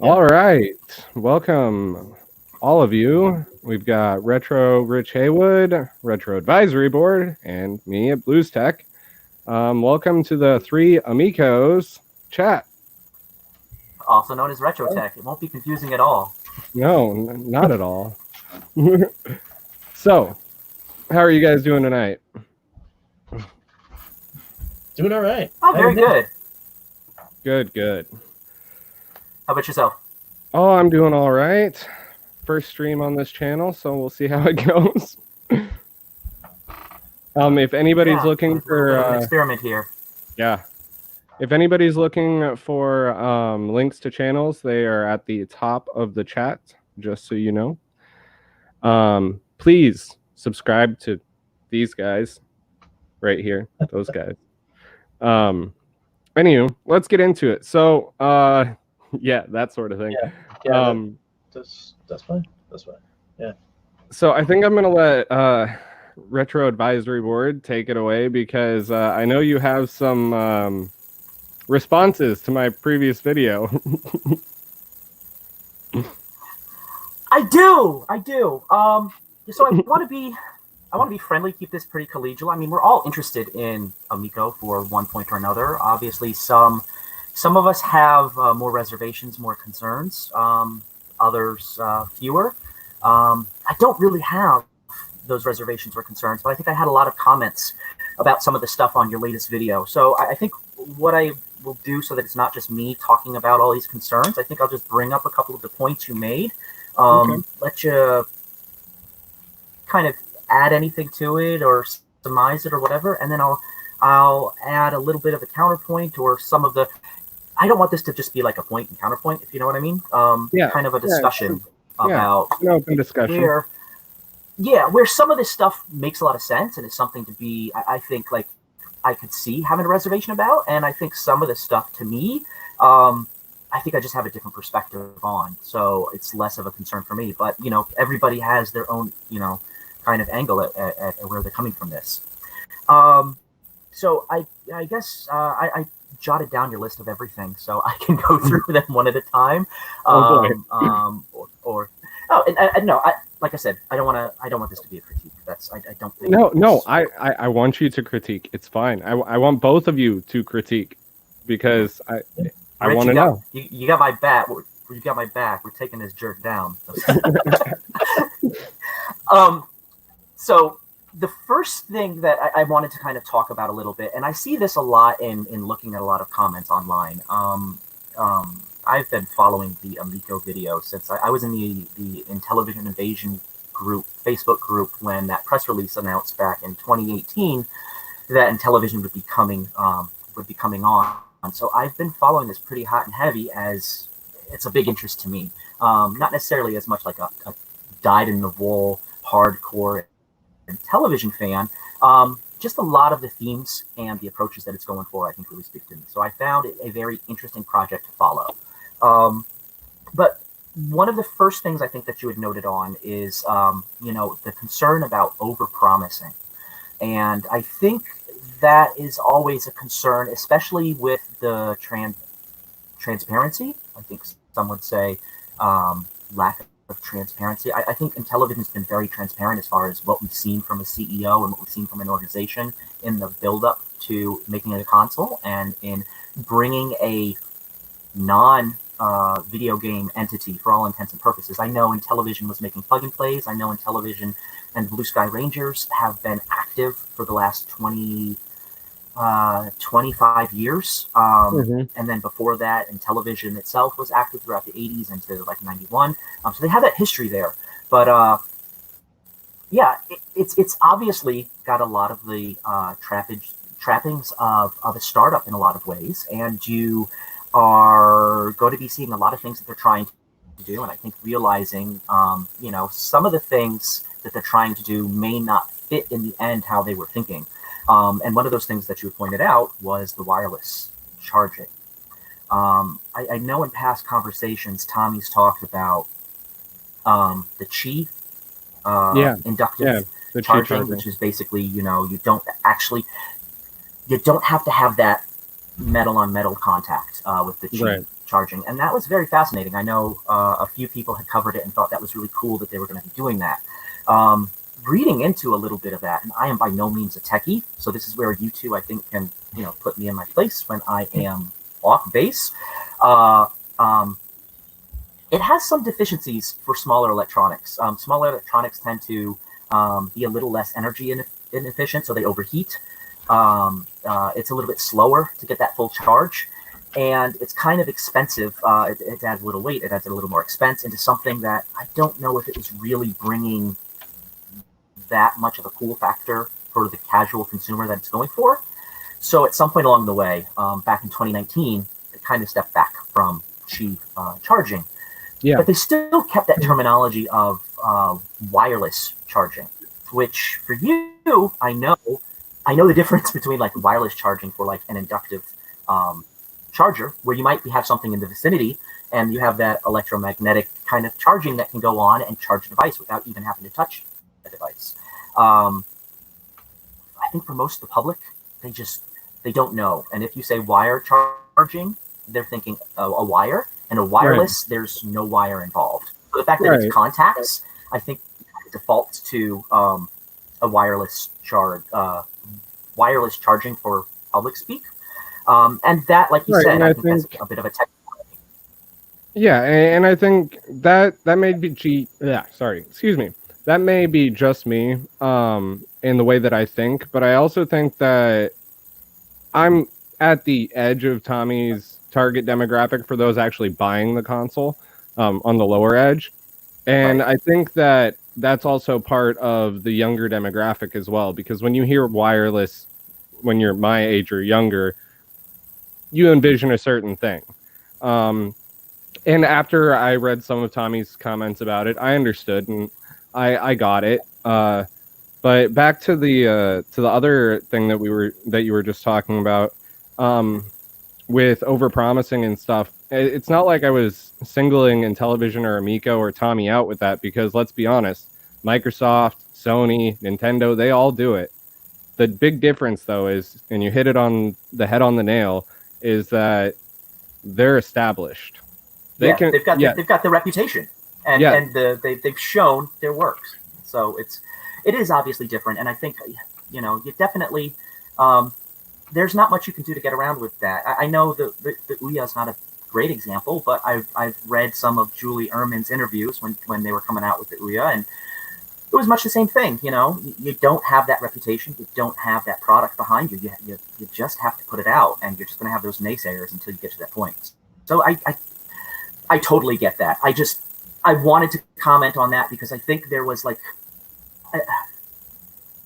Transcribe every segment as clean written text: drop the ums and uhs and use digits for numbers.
All right. Welcome, all of you. We've got Retro Rich Haywood, Retro Advisory Board, and me at BlusTech. Welcome to the three Amicos chat. Also known as RetroTech. It won't be confusing at all. No, not at all. So, how are you guys doing tonight? Doing all right. Oh, very good. Good. How about yourself? Oh, I'm doing all right. First stream on this channel, so we'll see how it goes. If anybody's looking for an experiment here. Yeah. If anybody's looking for links to channels, they are at the top of the chat, just so you know. Please subscribe to these guys right here, those guys. Anywho, let's get into it. So, yeah, that sort of thing. Yeah, that's fine. That's fine. Yeah. So I think I'm going to let Retro Advisory Board take it away because I know you have some responses to my previous video. I do. So I want to be friendly, keep this pretty collegial. I mean, we're all interested in Amico for one point or another. Obviously, some of us have more reservations, more concerns. Others fewer. I don't really have those reservations or concerns, but I think I had a lot of comments about some of the stuff on your latest video. So I think what I will do, so that it's not just me talking about all these concerns, I think I'll just bring up a couple of the points you made. Let you kind of add anything to it or surmise it or whatever, and then I'll add a little bit of a counterpoint or some of the. I don't want this to just be like a point and counterpoint, if you know what I mean. Kind of a discussion about an open discussion. Where some of this stuff makes a lot of sense and is something to be, I think, like I could see having a reservation about, and I think some of this stuff to me, I think I just have a different perspective on, so it's less of a concern for me. But everybody has their own kind of angle at where they're coming from this. So I guess I jotted down your list of everything, so I can go through them one at a time. Like I said, I don't want this to be a critique. I don't think. No. I want you to critique. It's fine. I want both of you to critique because I want to know. You got my back. You got my back. We're taking this jerk down. So the first thing that I wanted to kind of talk about a little bit, and I see this a lot in looking at a lot of comments online. I've been following the Amico video since I was in the Intellivision Invasion group, Facebook group, when that press release announced back in 2018 that Intellivision would be coming on. So I've been following this pretty hot and heavy, as it's a big interest to me. Not necessarily as much like a dyed-in-the-wool hardcore Intellivision fan. Just a lot of the themes and the approaches that it's going for, I think, really speak to me. So I found it a very interesting project to follow. But one of the first things I think that you had noted on is, the concern about over-promising. And I think that is always a concern, especially with the transparency. I think some would say lack of transparency. I think Intellivision's been very transparent as far as what we've seen from a CEO and what we've seen from an organization in the build-up to making it a console and in bringing a non-video game entity for all intents and purposes. I know Intellivision was making plug-and-plays. I know Intellivision and Blue Sky Rangers have been active for the last 25 years. And then before that, Intellivision itself was active throughout the 80s into like 91. So they have that history there. But it's obviously got a lot of the trappings of a startup in a lot of ways. And you are going to be seeing a lot of things that they're trying to do. And I think realizing, some of the things that they're trying to do may not fit in the end how they were thinking. And one of those things that you pointed out was the wireless charging. I know in past conversations, Tommy's talked about the Qi inductive charging, which is basically, you don't have to have that metal on metal contact with the Qi charging, and that was very fascinating. I know a few people had covered it and thought that was really cool that they were going to be doing that. Reading into a little bit of that, and I am by no means a techie, so this is where you two, I think, can put me in my place when I am off base. It has some deficiencies for smaller electronics. Smaller electronics tend to be a little less energy inefficient, so they overheat. It's a little bit slower to get that full charge, and it's kind of expensive. It adds a little weight, it adds a little more expense into something that I don't know if it was really bringing that much of a cool factor for the casual consumer that it's going for. So at some point along the way, back in 2019, it kind of stepped back from Qi charging. Yeah. But they still kept that terminology of wireless charging, which for you, I know the difference between like wireless charging for like an inductive charger, where you might have something in the vicinity and you have that electromagnetic kind of charging that can go on and charge a device without even having to touch the device. I think for most of the public, they don't know. And if you say wire charging, they're thinking a wire, and a wireless, there's no wire involved. So the fact that it's contacts, I think it defaults to a wireless charging for public speak. And that, like you said, I think that's a bit of a technical. Yeah, and I think that may be that may be just me in the way that I think, but I also think that I'm at the edge of Tommy's target demographic for those actually buying the console, on the lower edge. And I think that that's also part of the younger demographic as well, because when you hear wireless, when you're my age or younger, you envision a certain thing. And after I read some of Tommy's comments about it, I understood and I got it. But back to the other thing that you were just talking about, with overpromising and stuff. It's not like I was singling Intellivision or Amico or Tommy out with that, because let's be honest, Microsoft, Sony, Nintendo, they all do it. The big difference, though, is, and you hit it on the head on the nail, is that they're established. They've got the reputation, and they've shown their works. So it is obviously different, and I think you definitely there's not much you can do to get around with that. I know the Ouya is not a great example, but I've read some of Julie Ehrman's interviews when they were coming out with the Ouya, and it was much the same thing. You don't have that reputation, you don't have that product behind you. You just have to put it out, and you're just going to have those naysayers until you get to that point. So I totally get that. I wanted to comment on that because I think there was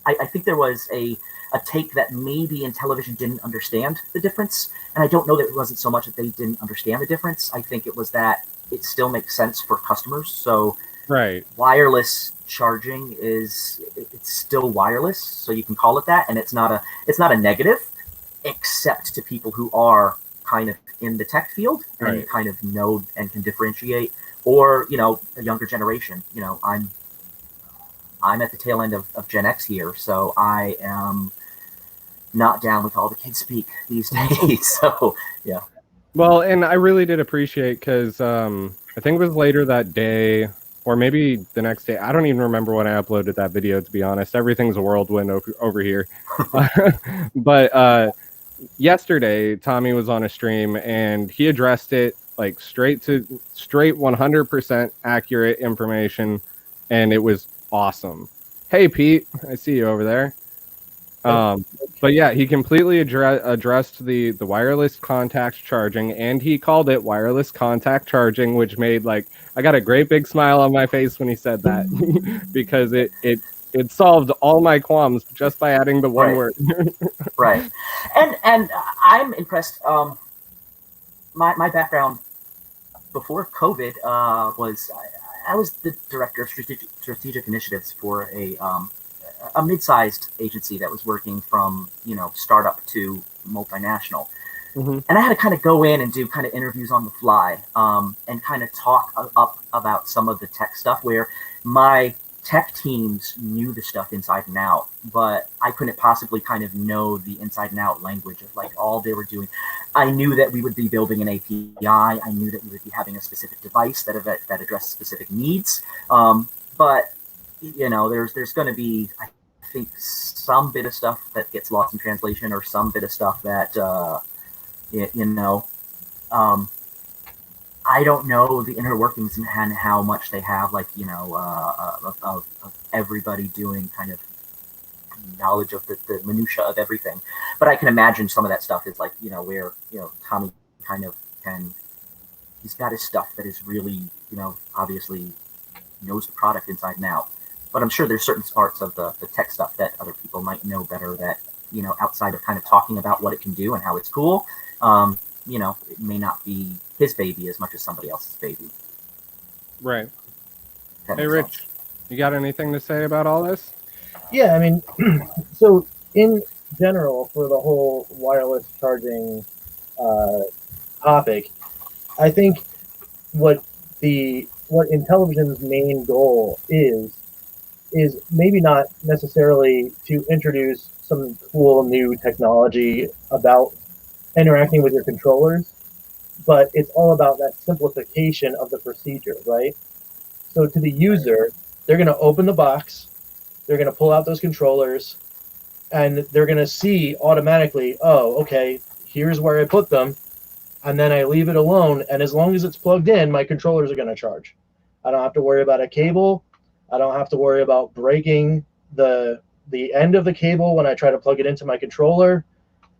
I think there was a take that maybe Intellivision didn't understand the difference. And I don't know that it wasn't so much that they didn't understand the difference. I think it was that it still makes sense for customers. So wireless charging it's still wireless, so you can call it that. And it's not a negative, except to people who are kind of in the tech field and kind of know and can differentiate, or, a younger generation. I'm at the tail end of Gen X here, so I am not down with all the kids speak these days. So, yeah. Well, and I really did appreciate, because I think it was later that day, or maybe the next day. I don't even remember when I uploaded that video, to be honest. Everything's a whirlwind over here. But yesterday, Tommy was on a stream, and he addressed it like straight 100% accurate information, and it was awesome. Hey, Pete, I see you over there. But yeah, he completely addressed the wireless contact charging, and he called it wireless contact charging, which made I got a great big smile on my face when he said that, because it solved all my qualms just by adding the one word. Right. And I'm impressed. My background before COVID was I was the director of strategic initiatives for a mid-sized agency that was working from startup to multinational. Mm-hmm. And I had to kind of go in and do kind of interviews on the fly, and kind of talk up about some of the tech stuff where my tech teams knew the stuff inside and out, but I couldn't possibly kind of know the inside and out language of like all they were doing. I knew that we would be building an API. I knew that we would be having a specific device that addressed specific needs. But you know, there's going to be, I think, some bit of stuff that gets lost in translation, or some bit of stuff that I don't know the inner workings and how much they have, like, you know, of everybody doing kind of knowledge of the minutia of everything. But I can imagine some of that stuff is like, you know, where, you know, Tommy kind of he's got his stuff that is really, you know, obviously knows the product inside and out. But I'm sure there's certain parts of the tech stuff that other people might know better, that, you know, outside of kind of talking about what it can do and how it's cool, you know, it may not be his baby as much as somebody else's baby. Right. Hey, Rich, you got anything to say about all this? Yeah, I mean, so in general, for the whole wireless charging topic, I think what Intellivision's main goal is maybe not necessarily to introduce some cool new technology about interacting with your controllers, but it's all about that simplification of the procedure, right? So to the user, they're going to open the box, they're going to pull out those controllers, and they're going to see automatically, oh, okay, here's where I put them, and then I leave it alone, and as long as it's plugged in, my controllers are going to charge. I don't have to worry about a cable. I don't have to worry about breaking the end of the cable when I try to plug it into my controller.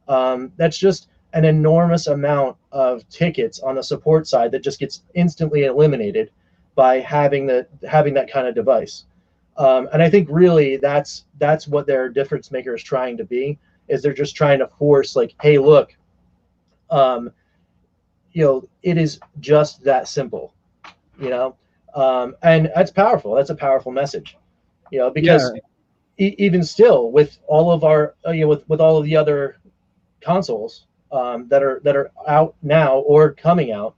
That's just an enormous amount of tickets on the support side that just gets instantly eliminated by having that kind of device. And I think really that's what their difference maker is trying to be, is they're just trying to force, like, hey, look, you know, it is just that simple, you know, and that's powerful. That's a powerful message, you know, because even still, with all of our, you know, with all of the other consoles that are out now or coming out,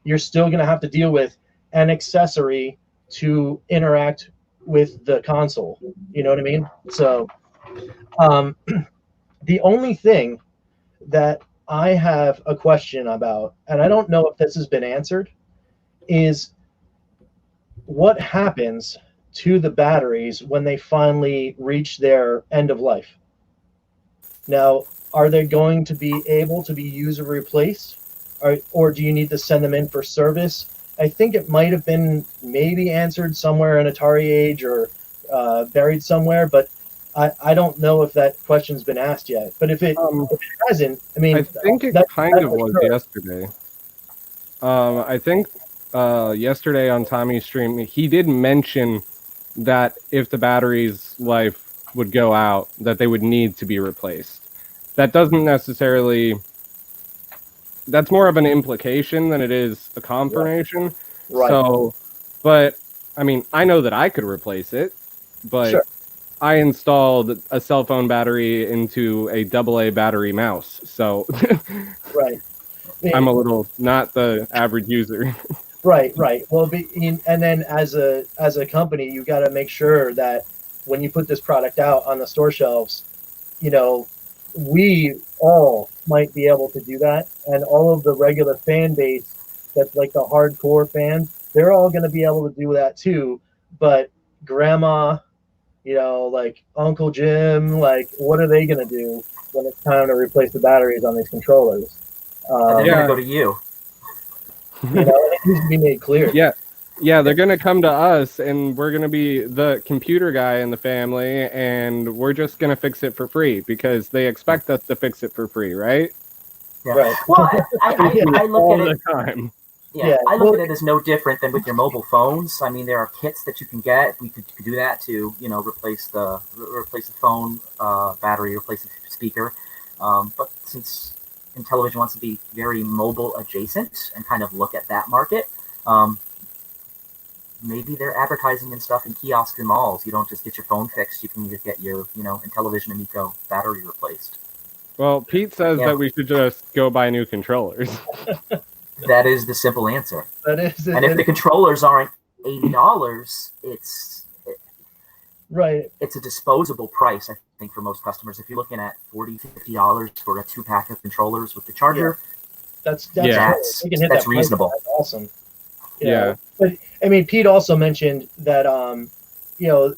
you're still going to have to deal with an accessory to interact with the console. You know what I mean? So the only thing that I have a question about, and I don't know if this has been answered, is what happens to the batteries when they finally reach their end of life. Now, are they going to be able to be user replaced, or do you need to send them in for service? I think it might have been maybe answered somewhere in Atari Age or buried somewhere, but I don't know if that question's been asked yet. But if it hasn't, I mean, I think it kind of was yesterday. I think yesterday on Tommy's stream, he did mention that if the battery's life would go out, that they would need to be replaced. That doesn't necessarily... That's more of an implication than it is a confirmation. Right. So, but, I mean, I know that I could replace it, but sure. I installed a cell phone battery into a AA battery mouse, so right. I'm a little not the average user. Right. Well, and then as a company, you got to make sure that when you put this product out on the store shelves, you know, we all might be able to do that, and all of the regular fan base that's like the hardcore fans, they're all going to be able to do that too. But grandma, you know, like Uncle Jim, like, what are they going to do when it's time to replace the batteries on these controllers? And they're going to go to you. You know, it needs to be made clear. Yeah, they're going to come to us, and we're going to be the computer guy in the family, and we're just going to fix it for free because they expect us to fix it for free, right? Yeah. Right. Well, I look all at it. the time. Yeah, I look at it as no different than with your mobile phones. I mean, there are kits that you can get. We could do that to, you know, replace the phone battery, replace the speaker. But since Intellivision wants to be very mobile adjacent and kind of look at that market, maybe they're advertising and stuff in kiosks and malls. You don't just get your phone fixed. You can just get your, you know, Intellivision Amico battery replaced. Well, Pete says that we should just go buy new controllers. That is the simple answer. That is. And if the controllers aren't $80, Right. It's a disposable price, I think, for most customers. If you're looking at $40, $50 for a 2-pack of controllers with the charger, That's Yeah. we can hit that's that price. reasonable. That's awesome. You Yeah. know, but I mean, Pete also mentioned that you know,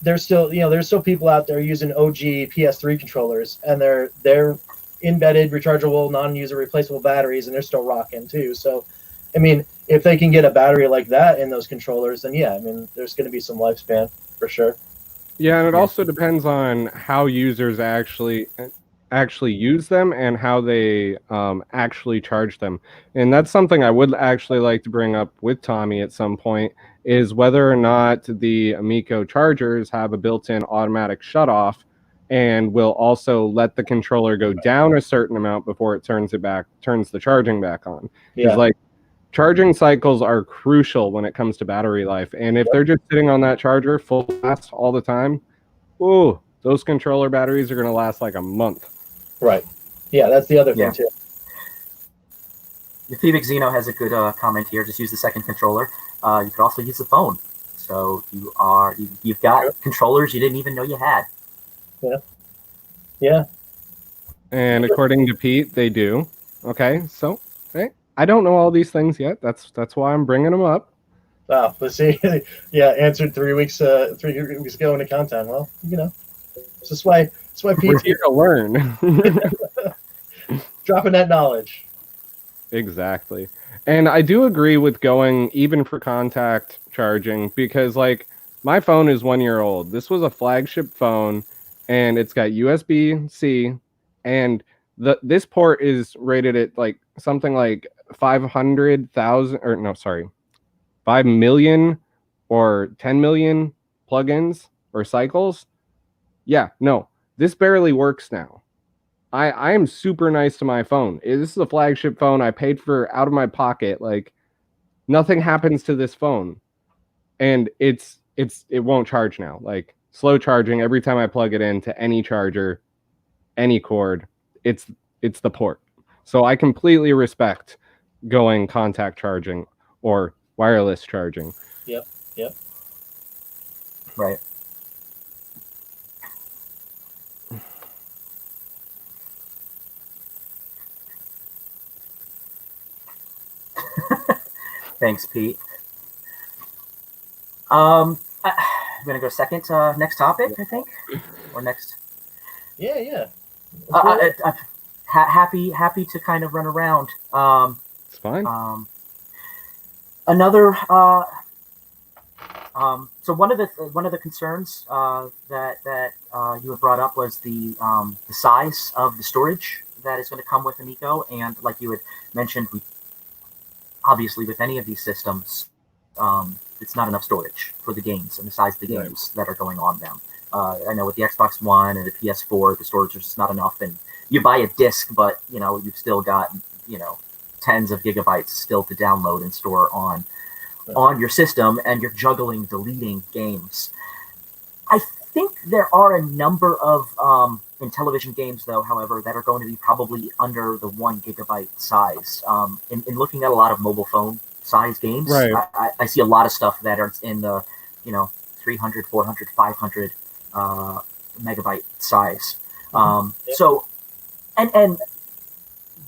there's still people out there using OG PS3 controllers, and they're embedded, rechargeable, non-user replaceable batteries, and they're still rocking too. So, I mean, if they can get a battery like that in those controllers, then yeah, I mean, there's going to be some lifespan for sure. Yeah, and it Yeah. also depends on how users actually use them and how they actually charge them. And that's something I would actually like to bring up with Tommy at some point, is whether or not the Amico chargers have a built-in automatic shutoff and will also let the controller go down a certain amount before it turns the charging back on. Yeah. Because like charging cycles are crucial when it comes to battery life. And if they're just sitting on that charger full blast all the time, ooh, those controller batteries are going to last like a month. Right. Yeah, that's the other Yeah. thing too. The Phoenix Xeno has a good comment here. Just use the second controller. You could also use the phone. So you've got controllers you didn't even know you had. Yeah. Yeah. And according to Pete, they do. Okay, so hey, I don't know all these things yet. That's why I'm bringing them up. Wow. Let's see. Yeah, answered 3 weeks ago in the content. Well, you know, that's why We're Pete's here to learn. dropping that knowledge. Exactly. And I do agree with going even for contact charging, because like my phone is 1 year old. This was a flagship phone and it's got USB-C, and this port is rated at like something like 500,000 or no, sorry, 5 million or 10 million plugins or cycles. Yeah, no, this barely works now. I am super nice to my phone. This is a flagship phone I paid for out of my pocket. Like nothing happens to this phone, and it won't charge now. Like slow charging every time I plug it into any charger, any cord. It's the port. So I completely respect going contact charging or wireless charging. Yep. Right. Thanks, Pete. I'm gonna go second. Next topic, I think, or next. Yeah. Happy to kind of run around. It's fine. Another. So one of the concerns that you had brought up was the size of the storage that is going to come with Amico, and like you had mentioned, obviously with any of these systems, it's not enough storage for the games and the size of the games that are going on them. I know with the Xbox One and the PS4, the storage is just not enough, and you buy a disc, but you've still got tens of gigabytes still to download and store on your system, and you're juggling deleting games. I think there are a number of Intellivision games, though, however, that are going to be probably under the 1 gigabyte size. In looking at a lot of mobile phone size games, Right. I see a lot of stuff that are in the 300, 400, 500 megabyte size. So, and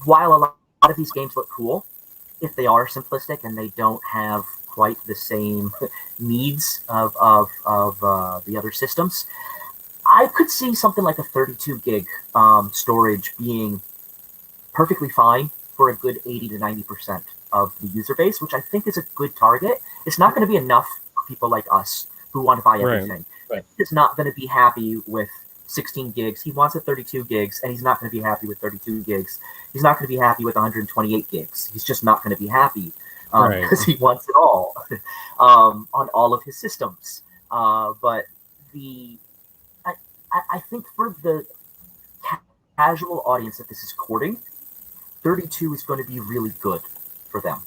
while a lot of these games look cool, if they are simplistic and they don't have quite the same needs of the other systems, I could see something like a 32 gig storage being perfectly fine for a good 80 to 90% of the user base, which I think is a good target. It's not going to be enough for people like us who want to buy everything. Right. He's not going to be happy with 16 gigs. He wants a 32 gigs, and he's not going to be happy with 32 gigs. He's not going to be happy with 128 gigs. He's just not going to be happy because he wants it all on all of his systems. But I think for the casual audience that this is courting, 32 is going to be really good for them.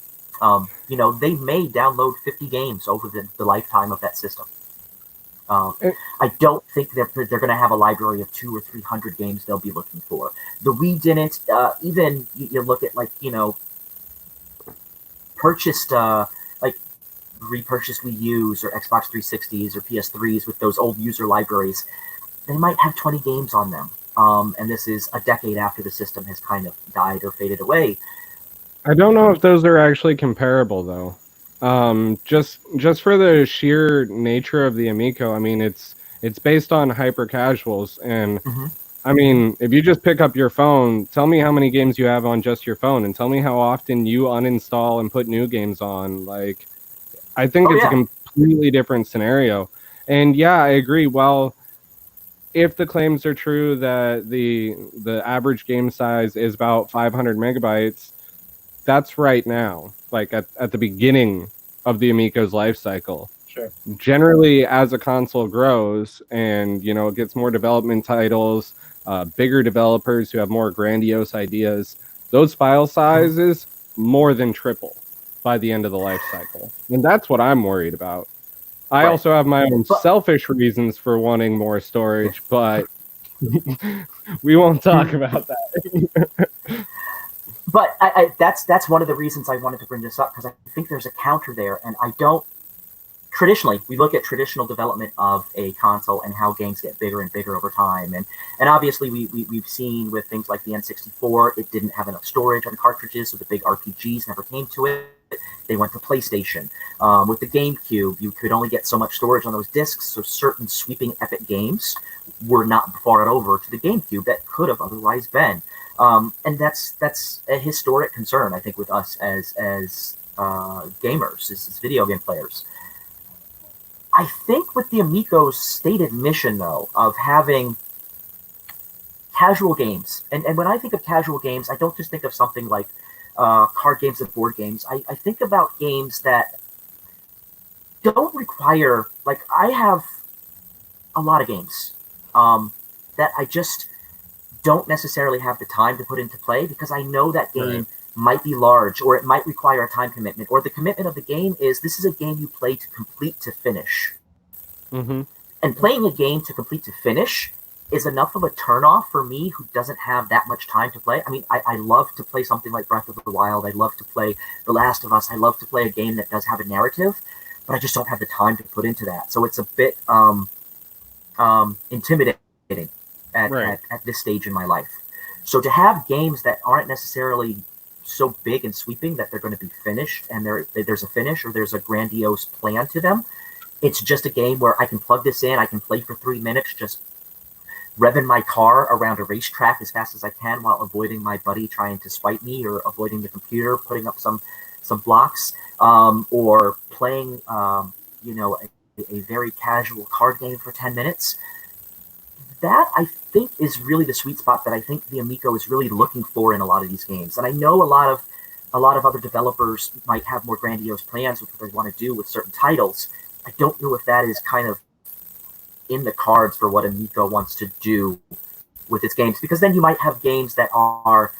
They may download 50 games over the lifetime of that system. I don't think they're going to have a library of 200 or 300 games they'll be looking for. The Wii didn't. Even you look at purchased repurchased Wii U's or Xbox 360s or PS3s with those old user libraries, they might have 20 games on them. And this is a decade after the system has kind of died or faded away. I don't know if those are actually comparable, though. Just for the sheer nature of the Amico, I mean, it's based on hyper casuals, and I mean, if you just pick up your phone, tell me how many games you have on just your phone, and tell me how often you uninstall and put new games on. Like, I think it's a completely different scenario. And yeah, I agree. Well, if the claims are true that the average game size is about 500 megabytes, that's right now, like at the beginning of the Amico's life cycle. Sure. Generally, as a console grows and, you know, it gets more development titles, bigger developers who have more grandiose ideas, those file sizes more than triple by the end of the life cycle. And that's what I'm worried about. I also have my own selfish reasons for wanting more storage, but we won't talk about that. But that's one of the reasons I wanted to bring this up, because I think there's a counter there, and I don't. Traditionally, we look at traditional development of a console and how games get bigger and bigger over time, and obviously we've seen with things like the N64, it didn't have enough storage on cartridges, so the big RPGs never came to it. They went to PlayStation. With the GameCube, you could only get so much storage on those discs, so certain sweeping epic games were not brought over to the GameCube that could have otherwise been. And that's a historic concern, I think, with us as gamers, as video game players. I think with the Amico's stated mission, though, of having casual games, and when I think of casual games, I don't just think of something like card games and board games. I think about games that don't require, like, I have a lot of games that I just don't necessarily have the time to put into play, because I know that game might be large, or it might require a time commitment, or the commitment of the game is this is a game you play to complete to finish. And playing a game to complete to finish is enough of a turnoff for me who doesn't have that much time to play. I mean, I love to play something like Breath of the Wild. I love to play The Last of Us. I love to play a game that does have a narrative, but I just don't have the time to put into that. So it's a bit intimidating at this stage in my life. So to have games that aren't necessarily so big and sweeping that they're going to be finished, and there's a finish or there's a grandiose plan to them, it's just a game where I can plug this in, I can play for 3 minutes, just revving my car around a racetrack as fast as I can while avoiding my buddy trying to swipe me, or avoiding the computer putting up some blocks, or playing a very casual card game for 10 minutes. That, I think, is really the sweet spot that I think the Amico is really looking for in a lot of these games. And I know a lot of other developers might have more grandiose plans with what they want to do with certain titles. I don't know if that is kind of in the cards for what Amico wants to do with its games, because then you might have games that are,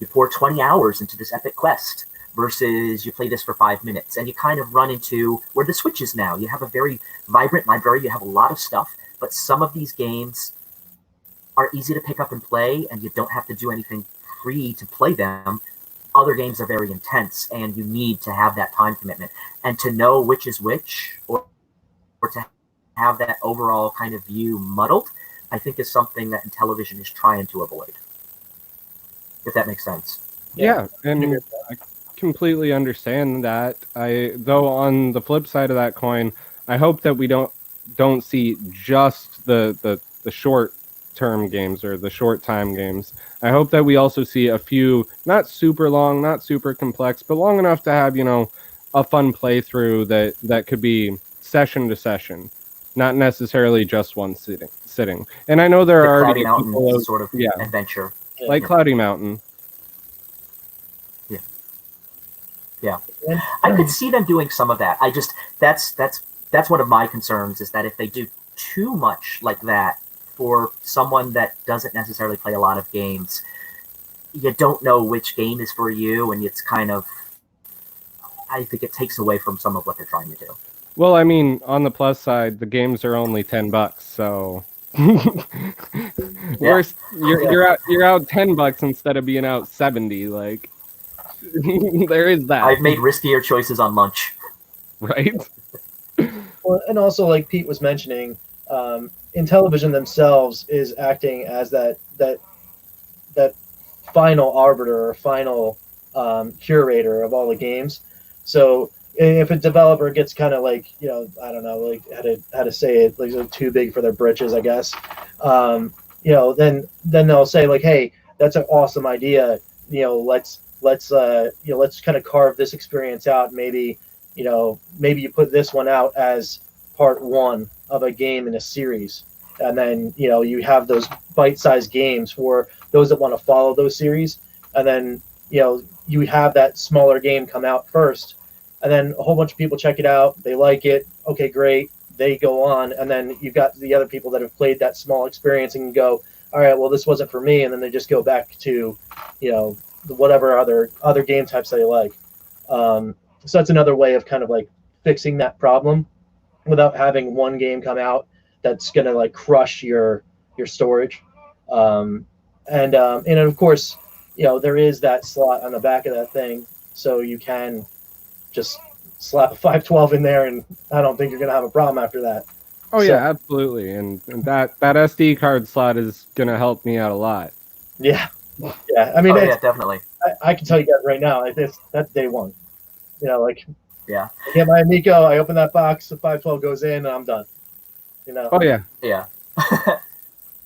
you pour 20 hours into this epic quest versus you play this for 5 minutes, and you kind of run into where the Switch is now. You have a very vibrant library, you have a lot of stuff, but some of these games are easy to pick up and play, and you don't have to do anything free to play them. Other games are very intense, and you need to have that time commitment. And to know which is which, or to have that overall kind of view muddled, I think is something that Intellivision is trying to avoid. If that makes sense. Yeah, and I completely understand that. Though on the flip side of that coin, I hope that we don't see just the short term games or the short time games. I hope that we also see a few, not super long, not super complex, but long enough to have, a fun playthrough that could be session to session, not necessarily just one sitting. And I know there are already people sort of adventure, like Cloudy Mountain. Yeah, I could see them doing some of that. I just that's one of my concerns, is that if they do too much like that for someone that doesn't necessarily play a lot of games, you don't know which game is for you, and it's kind of, I think it takes away from some of what they're trying to do. Well, I mean, on the plus side, the games are only $10, so you're out $10 instead of being out 70. Like, there is that. I've made riskier choices on lunch. Right. Well, and also, like Pete was mentioning, Intellivision themselves is acting as that final arbiter or final curator of all the games. So if a developer gets kind of like, I don't know, like how to say it, like too big for their britches, I guess. Then they'll say like, hey, that's an awesome idea. Let's kind of carve this experience out. Maybe you put this one out as part one of a game in a series, and then you have those bite-sized games for those that want to follow those series, and then you have that smaller game come out first, and then a whole bunch of people check it out, they like it, okay, great, they go on, and then you've got the other people that have played that small experience and go, all right, well, this wasn't for me, and then they just go back to whatever other game types they like. So that's another way of kind of like fixing that problem without having one game come out that's gonna like crush your storage. And of course, there is that slot on the back of that thing, so you can just slap a 512 in there, and I don't think you're gonna have a problem after that. Oh yeah, absolutely, and that SD card slot is gonna help me out a lot. Yeah. I mean, yeah, definitely. I can tell you that right now. That's day one. Like, yeah, I get my Amico, I open that box, the 512 goes in, and I'm done. Oh yeah. Yeah.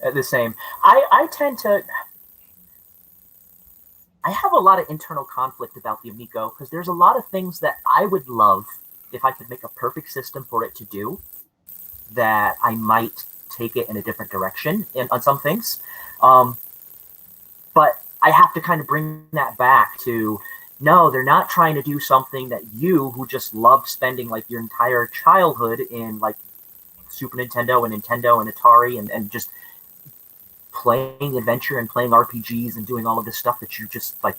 The same. I tend to. I have a lot of internal conflict about the Amico because there's a lot of things that I would love if I could make a perfect system for it to do, that I might take it in a different direction on some things. But I have to kind of bring that back to, no, they're not trying to do something that you, who just loved spending like your entire childhood in like Super Nintendo and Atari and just playing adventure and playing RPGs and doing all of this stuff that you just like,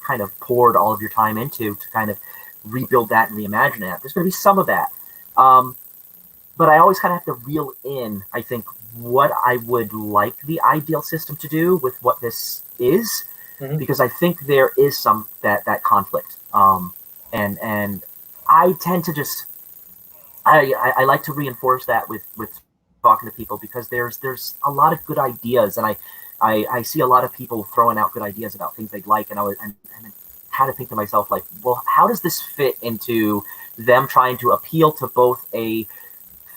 kind of poured all of your time into to kind of rebuild that and reimagine it. There's going to be some of that. But I always kind of have to reel in, I think, what I would like the ideal system to do with what this is, because I think there is some that conflict. And I tend to just, I like to reinforce that with talking to people, because there's a lot of good ideas, and I see a lot of people throwing out good ideas about things they'd like, and I had to think to myself, like, well, how does this fit into them trying to appeal to both a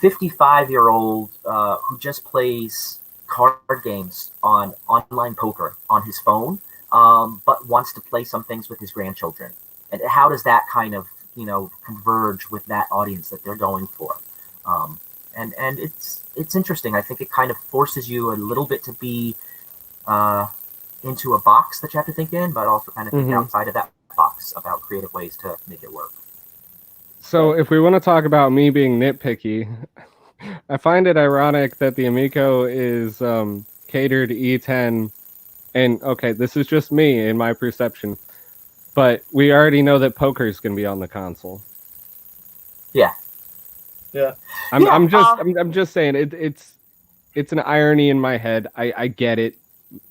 55-year-old who just plays card games on online poker on his phone, but wants to play some things with his grandchildren, and how does that kind of converge with that audience that they're going for? And it's interesting. I think it kind of forces you a little bit to be into a box that you have to think in, but also kind of think outside of that box about creative ways to make it work. So if we want to talk about me being nitpicky, I find it ironic that the Amico is catered E10, and okay, this is just me in my perception, but we already know that poker is going to be on the console. Yeah. I'm just saying it's an irony in my head. I get it.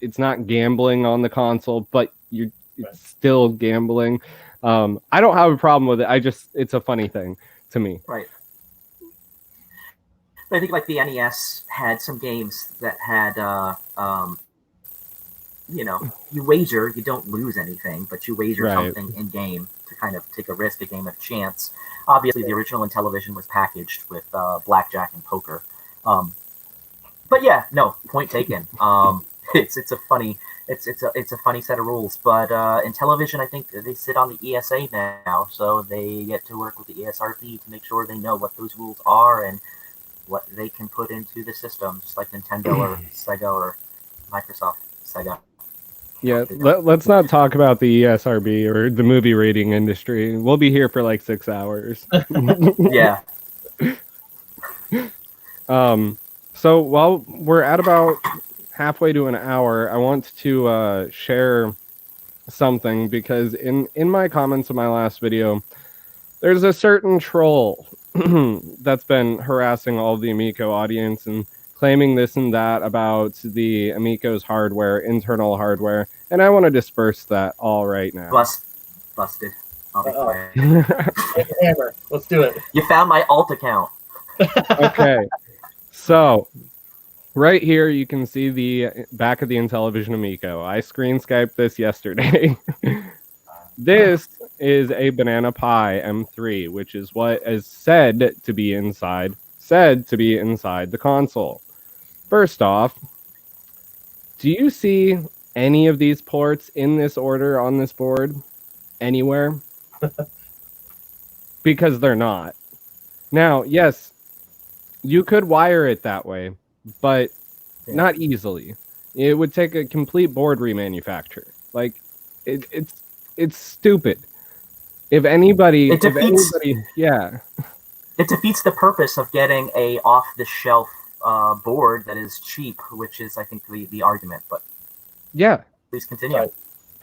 It's not gambling on the console, but it's still gambling. I don't have a problem with it. It's a funny thing to me. Right. I think like the NES had some games that had, you wager, you don't lose anything, but you wager something in game to kind of take a risk, a game of chance. Obviously, the original Intellivision was packaged with blackjack and poker. But yeah, no, point taken. It's a funny set of rules. But Intellivision, I think they sit on the ESA now, so they get to work with the ESRB to make sure they know what those rules are and what they can put into the system, just like Nintendo or Sega or Microsoft Sega. Yeah, let's not talk about the ESRB or the movie rating industry. We'll be here for like 6 hours. Yeah. So while we're at about halfway to an hour, I want to share something, because in my comments of my last video, there's a certain troll that's been harassing all of the Amico audience and claiming this and that about the Amico's hardware, internal hardware, and I want to disperse that all right now. Busted. I'll be quiet. Hammer. Let's do it. You found my alt account. Okay. So right here, you can see the back of the Intellivision Amico. I screen Skyped this yesterday. This is a Banana Pi M3, which is what is said to be inside the console. First off, do you see any of these ports in this order on this board anywhere? Because they're not. Now, yes, you could wire it that way, but not easily. It would take a complete board remanufacture. Like, it's stupid. If anybody, It defeats the purpose of getting a off-the-shelf board that is cheap, which is, I think, the argument. But yeah, please continue. Right.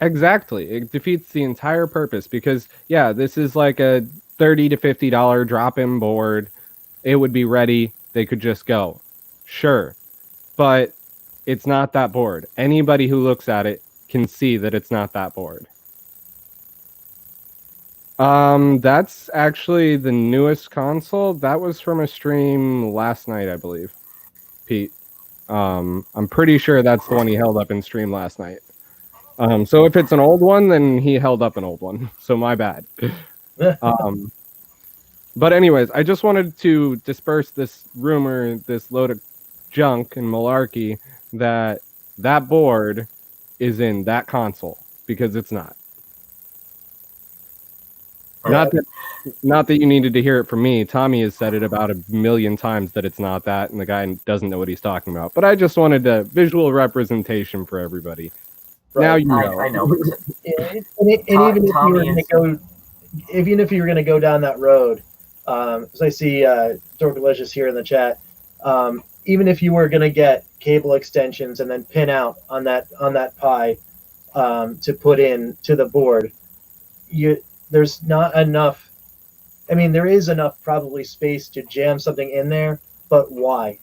Exactly. It defeats the entire purpose because, yeah, this is like a $30 to $50 drop-in board. It would be ready. They could just go. Sure. But it's not that board. Anybody who looks at it can see that it's not that board. That's actually the newest console. That was from a stream last night, I believe. Pete. I'm pretty sure that's the one he held up in stream last night. So if it's an old one, then he held up an old one. So my bad. But anyways, I just wanted to disperse this rumor, this load of junk and malarkey that board is in that console, because it's not. Not that you needed to hear it from me. Tommy has said it about 1 million times that it's not that, and the guy doesn't know what he's talking about. But I just wanted a visual representation for everybody. Right. Now you know. I know. And even if you were going to go down that road, as I see Dorkalicious here in the chat, even if you were going to get cable extensions and then pin out on that Pi to put in to the board, there's not enough. I mean, there is enough probably space to jam something in there, but why?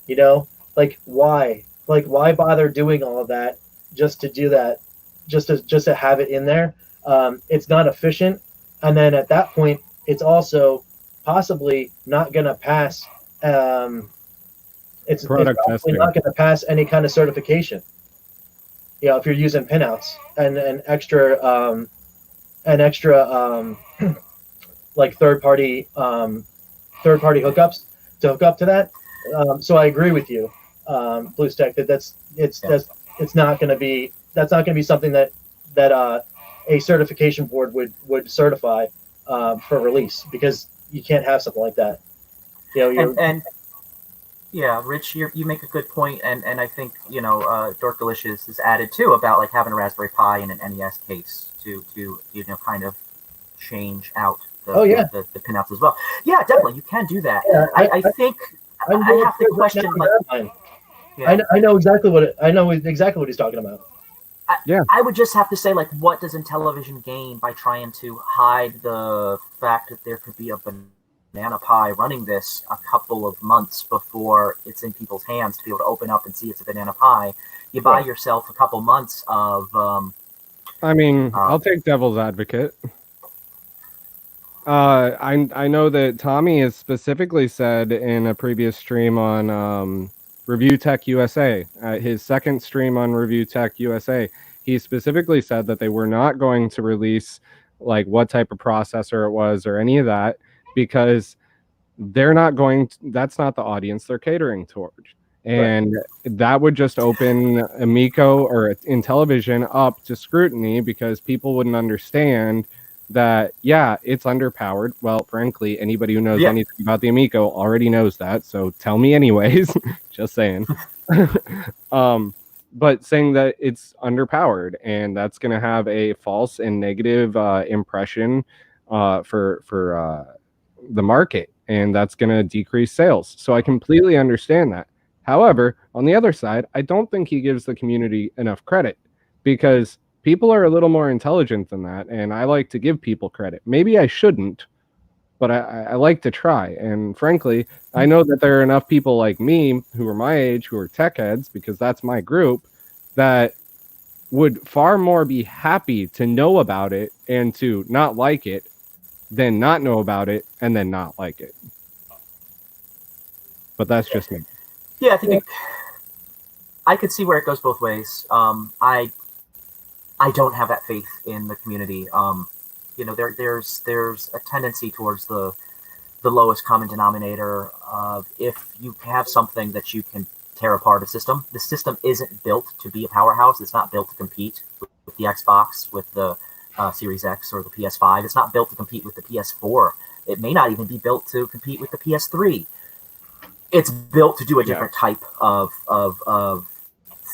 You know, like why? Like why bother doing all of that just to do that, just to have it in there? It's not efficient, and then at that point, it's also possibly not going to pass. It's probably not going to pass any kind of certification. You know, if you're using pinouts and extra like third party hookups to hook up to that. So I agree with you, BlusTech, that's not going to be something that a certification board would certify for release, because you can't have something like that. You know, and yeah, Rich, you make a good point, and I think, you know, Dorkalicious has added too about like having a Raspberry Pi in an NES case to you know, kind of change out the pinouts as well. Yeah, definitely, you can do that. Yeah, I think I have to question, like, yeah. I know exactly what he's talking about. I would just have to say, like, what does Intellivision gain by trying to hide the fact that there could be a Banana Pi running this a couple of months before it's in people's hands to be able to open up and see it's a Banana Pi? You buy yourself a couple months of. I mean, I'll take devil's advocate. I know that Tommy has specifically said in a previous stream on Review Tech USA, his second stream on Review Tech USA, he specifically said that they were not going to release like what type of processor it was or any of that, because they're not going to, that's not the audience they're catering towards. And that would just open Amico or Intellivision up to scrutiny, because people wouldn't understand that, yeah, it's underpowered. Well, frankly, anybody who knows anything about the Amico already knows that. So tell me anyways, just saying. But saying that it's underpowered, and that's going to have a false and negative impression for the market, and that's going to decrease sales. So I completely understand that. However, on the other side, I don't think he gives the community enough credit, because people are a little more intelligent than that, and I like to give people credit. Maybe I shouldn't, but I like to try. And frankly, I know that there are enough people like me who are my age, who are tech heads, because that's my group, that would far more be happy to know about it and to not like it than not know about it and then not like it. But that's just me. Yeah, I think I could see where it goes both ways. I don't have that faith in the community. There's a tendency towards the lowest common denominator of if you have something that you can tear apart a system. The system isn't built to be a powerhouse. It's not built to compete with the Xbox, with the Series X or the PS5. It's not built to compete with the PS4. It may not even be built to compete with the PS3. It's built to do a different type of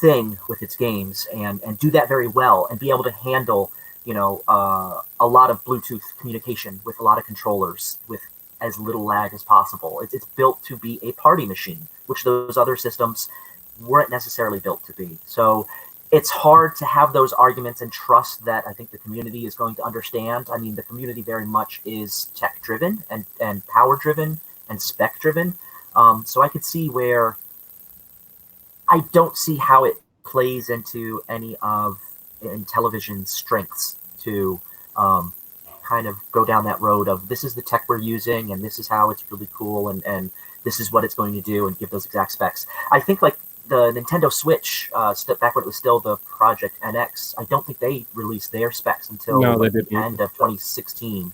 thing with its games and do that very well and be able to handle a lot of Bluetooth communication with a lot of controllers with as little lag as possible. It's built to be a party machine, which those other systems weren't necessarily built to be. So it's hard to have those arguments and trust that I think the community is going to understand. I mean, the community very much is tech driven and power driven and spec driven. So I could see where I don't see how it plays into any of Intellivision's strengths to kind of go down that road of this is the tech we're using and this is how it's really cool and this is what it's going to do and give those exact specs. I think like the Nintendo Switch, back when it was still the Project NX, I don't think they released their specs until the end of 2016.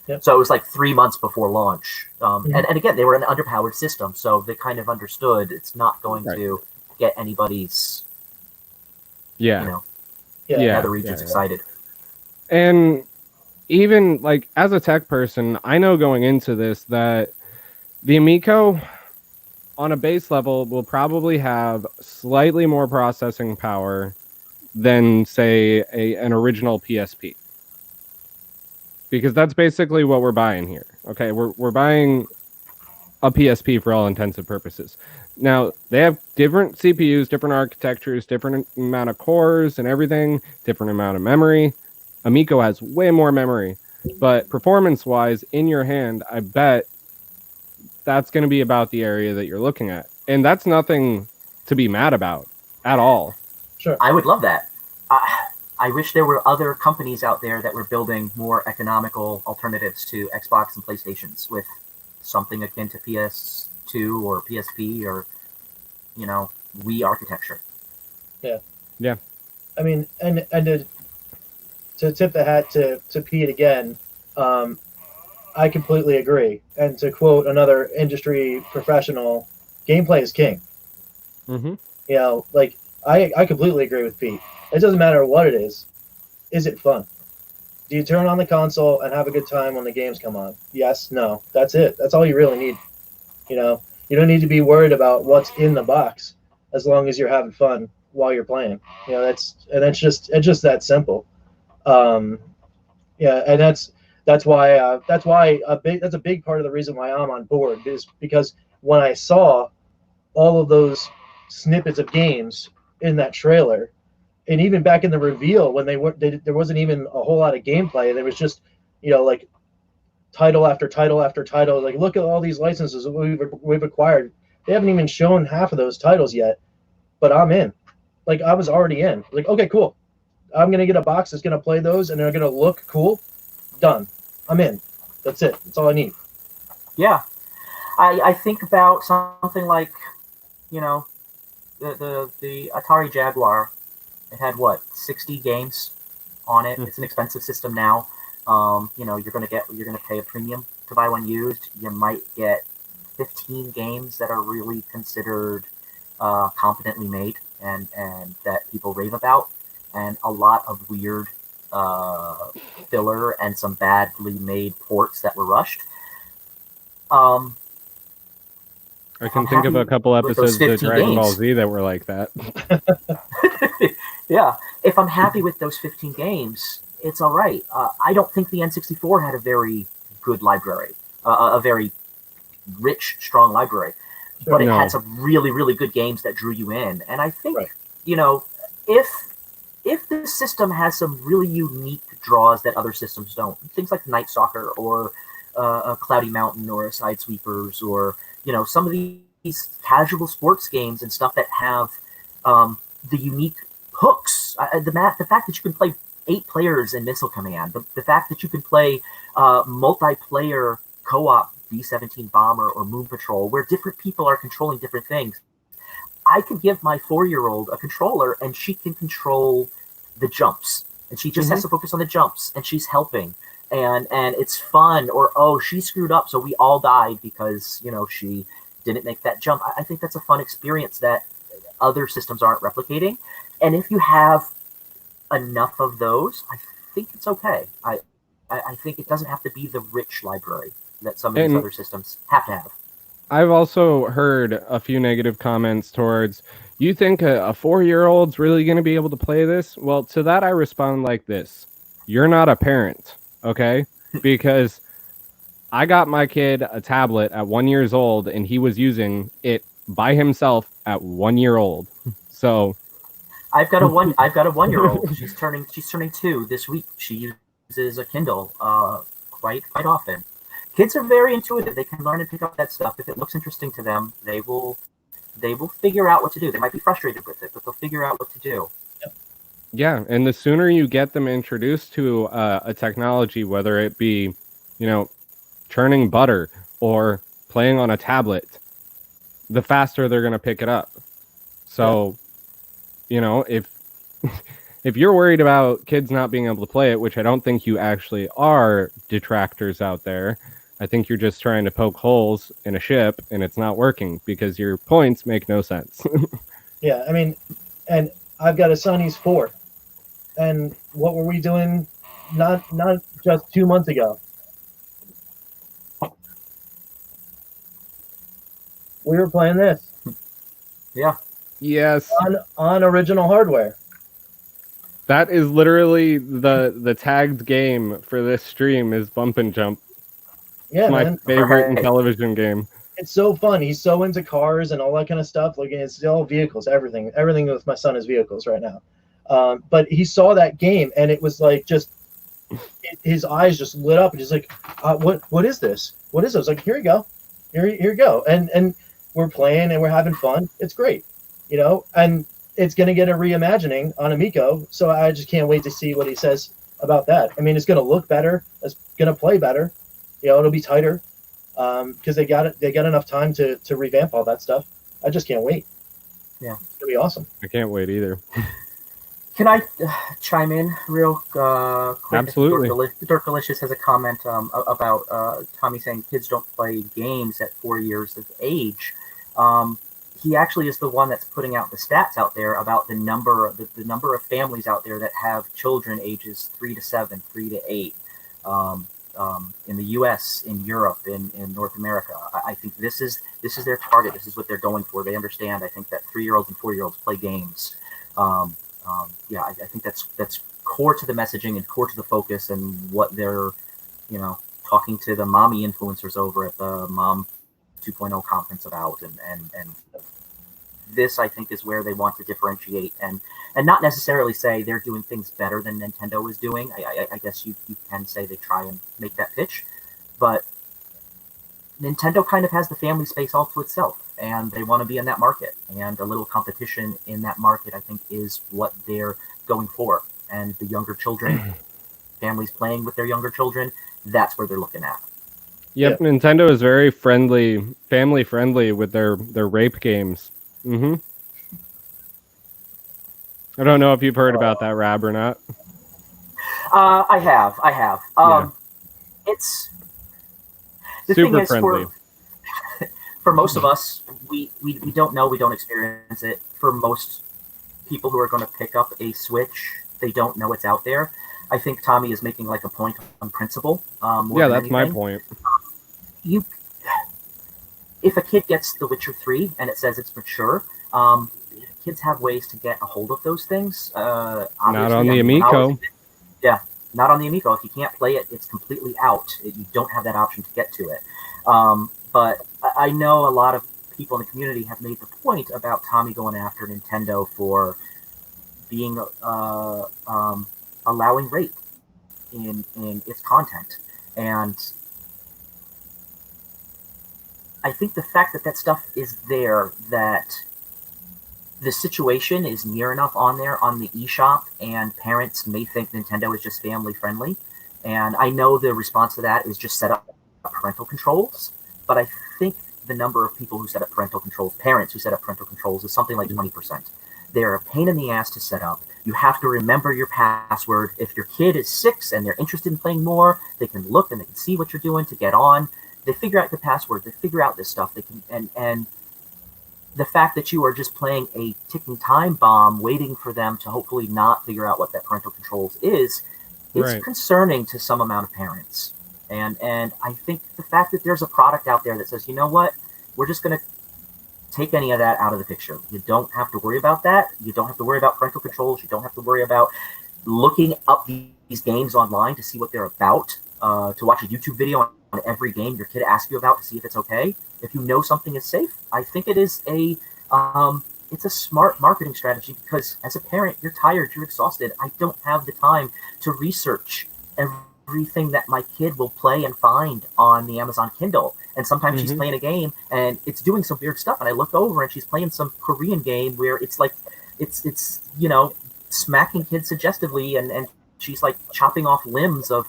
Yep. So it was like 3 months before launch. And again, they were an underpowered system, so they kind of understood it's not going to get anybody's nether regions excited. And even like as a tech person, I know going into this that the Amico on a base level will probably have slightly more processing power than say an original PSP. Because that's basically what we're buying here. Okay, we're buying a PSP for all intents and purposes. Now, they have different CPUs, different architectures, different amount of cores and everything, different amount of memory. Amico has way more memory. But performance-wise, in your hand, I bet that's going to be about the area that you're looking at. And that's nothing to be mad about at all. Sure. I would love that. I wish there were other companies out there that were building more economical alternatives to Xbox and PlayStations with something akin to PS2 or PSP or, Wii architecture. Yeah. Yeah. I mean, and to tip the hat to Pete again, I completely agree. And to quote another industry professional, gameplay is king. Mm-hmm. I completely agree with Pete. It doesn't matter what it is. Is it fun? Do you turn on the console and have a good time when the games come on? Yes, no. That's it. That's all you really need. You don't need to be worried about what's in the box as long as you're having fun while you're playing. It's just that simple. And that's why that's a big part of the reason why I'm on board is because when I saw all of those snippets of games in that trailer, and even back in the reveal when there wasn't even a whole lot of gameplay. There was just, like title after title after title. Like, look at all these licenses that we've acquired. They haven't even shown half of those titles yet, but I'm in. Like, I was already in. Like, okay, cool. I'm gonna get a box that's gonna play those, and they're gonna look cool. Done. I'm in. That's it. That's all I need. Yeah, I think about something like, the Atari Jaguar. It had 60 games on it. It's an expensive system now. You're gonna pay a premium to buy one used. You might get 15 games that are really considered competently made and that people rave about, and a lot of weird filler and some badly made ports that were rushed. I can think of a couple episodes of Dragon Ball Z that were like that. Yeah, if I'm happy with those 15 games, it's all right. I don't think the N64 had a very good library, a very rich, strong library, but it had some really, really good games that drew you in. And I think, if the system has some really unique draws that other systems don't, things like Night Stalker or a Cloudy Mountain or a Sidesweepers or, some of these casual sports games and stuff that have the unique hooks. The fact that you can play 8 players in Missile Command, the fact that you can play multiplayer co-op B-17 Bomber or Moon Patrol, where different people are controlling different things. I can give my 4-year-old a controller, and she can control the jumps, and she just has to focus on the jumps, and she's helping, and it's fun. Or, oh, she screwed up, so we all died because, you know, she didn't make that jump. I think that's a fun experience that other systems aren't replicating. And if you have enough of those, I think it's okay. I think it doesn't have to be the rich library that some of these other systems have to have. I've also heard a few negative comments towards, you think a 4-year-old's really going to be able to play this? Well, to that I respond like this. You're not a parent, okay? Because I got my kid a tablet at 1 year old, and he was using it by himself at 1 year old. So I've got a 1-year-old. She's turning 2 this week. She uses a Kindle quite often. Kids are very intuitive. They can learn and pick up that stuff. If it looks interesting to them, they will figure out what to do. They might be frustrated with it, but they'll figure out what to do. Yeah, and the sooner you get them introduced to a technology, whether it be, you know, churning butter or playing on a tablet, the faster they're going to pick it up. So, you know, if you're worried about kids not being able to play it, which I don't think you actually are, detractors out there, I think you're just trying to poke holes in a ship, and it's not working because your points make no sense. Yeah, I mean, and I've got a son, he's 4. And what were we doing not just 2 months ago? We were playing this. Yeah. Yes. On original hardware. That is literally the tagged game for this stream is Bump and Jump. Yeah, it's my man. favorite Intellivision game. It's so fun. He's so into cars and all that kind of stuff. Like, it's all vehicles, everything. Everything with my son is vehicles right now. But he saw that game, and it was like his eyes just lit up, and he's like, "What is this? What is this?" I was like, "Here you go, here you go." And we're playing and we're having fun. It's great, you know. And it's gonna get a reimagining on Amico, so I just can't wait to see what he says about that. I mean, it's gonna look better. It's gonna play better. You know, it'll be tighter because they got enough time to revamp all that stuff. I just can't wait. Yeah, it's gonna be awesome. I can't wait either. Can I chime in real quick? Absolutely. Dirkalicious has a comment about Tommy saying kids don't play games at 4 years of age. He actually is the one that's putting out the stats out there about the number of families out there that have children ages 3 to 7, 3 to 8. In the U.S., in Europe, in North America. I think this is their target. This is what they're going for. They understand. I think that 3-year-olds and 4-year-olds play games. Yeah, I think that's core to the messaging and core to the focus and what they're, you know, talking to the mommy influencers over at the Mom 2.0 conference about. And this, I think, is where they want to differentiate and not necessarily say they're doing things better than Nintendo is doing. I guess you can say they try and make that pitch, but Nintendo kind of has the family space all to itself, and they want to be in that market, and a little competition in that market, I think, is what they're going for. And the younger children, families playing with their younger children, that's where they're looking at. Yep, yeah. Nintendo is very friendly, family friendly with their rape games. Mm-hmm. I don't know if you've heard about that, Rab, or not. I have. Yeah. It's the super thing is, friendly. For most of us, we don't know, we don't experience it. For most people who are going to pick up a Switch, they don't know it's out there. I think Tommy is making like a point on principle. Yeah, that's my point. If a kid gets The Witcher 3 and it says it's mature, kids have ways to get a hold of those things. Not on the Amico. Yeah, not on the Amico. If you can't play it, it's completely out. You don't have that option to get to it. But I know a lot of people in the community have made the point about Tommy going after Nintendo for being allowing rape in its content. And I think the fact that stuff is there, that the situation is near enough on there on the eShop, and parents may think Nintendo is just family friendly. And I know the response to that is just set up parental controls, but I think the number of people who set up parental controls, parents who set up parental controls, is something like 20%. They're a pain in the ass to set up. You have to remember your password. If your kid is 6 and they're interested in playing more, they can look and they can see what you're doing to get on. They figure out the password. They figure out this stuff. They can, and the fact that you are just playing a ticking time bomb, waiting for them to hopefully not figure out what that parental controls is Right. concerning to some amount of parents. And I think the fact that there's a product out there that says, you know what, we're just going to take any of that out of the picture. You don't have to worry about that. You don't have to worry about parental controls. You don't have to worry about looking up these games online to see what they're about, to watch a YouTube video on every game your kid asks you about to see if it's okay. If you know something is safe, I think it is it's a smart marketing strategy, because as a parent, you're tired, you're exhausted. I don't have the time to research everything that my kid will play and find on the Amazon Kindle. And sometimes she's playing a game and it's doing some weird stuff, and I look over and she's playing some Korean game where it's like it's you know, smacking kids suggestively, and she's like chopping off limbs of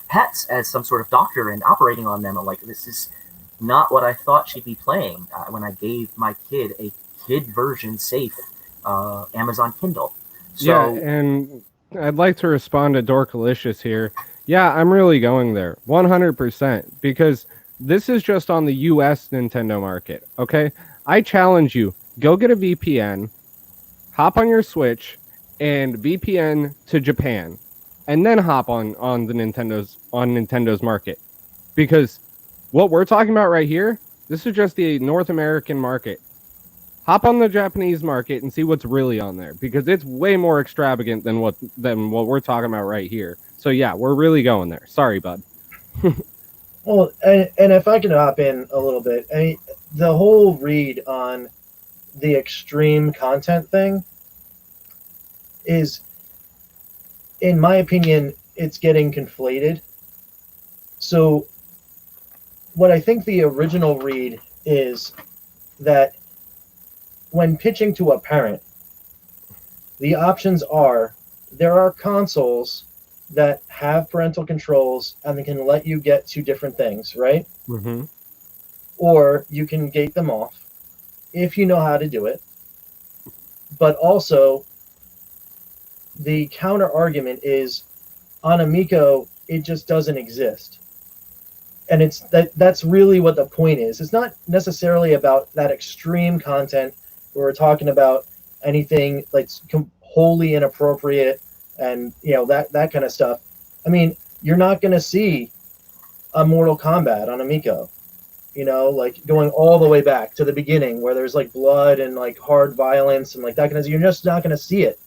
pets as some sort of doctor and operating on them. I'm like, this is not what I thought she'd be playing when I gave my kid a kid version safe Amazon Kindle. So, yeah, and I'd like to respond to Dorkalicious here. Yeah, I'm really going there 100%, because this is just on the US Nintendo market, okay? I challenge you, go get a VPN, hop on your Switch, and VPN to Japan, and then hop on the Nintendo's market. Because what we're talking about right here, this is just the North American market. Hop on the Japanese market and see what's really on there, because it's way more extravagant than what we're talking about right here. So yeah, we're really going there. Sorry, bud. Well, and if I can hop in a little bit, the whole read on the extreme content thing is, in my opinion, it's getting conflated. So what I think the original read is that when pitching to a parent, the options are, there are consoles that have parental controls and they can let you get to different things, right? Mm-hmm. Or you can gate them off if you know how to do it. But also, the counter argument is, on Amico, it just doesn't exist. And that's really what the point is. It's not necessarily about that extreme content where we're talking about anything like wholly inappropriate and that kind of stuff. I mean, you're not going to see a Mortal Kombat on Amico, like going all the way back to the beginning where there's like blood and like hard violence and like that kind of. You're just not going to see it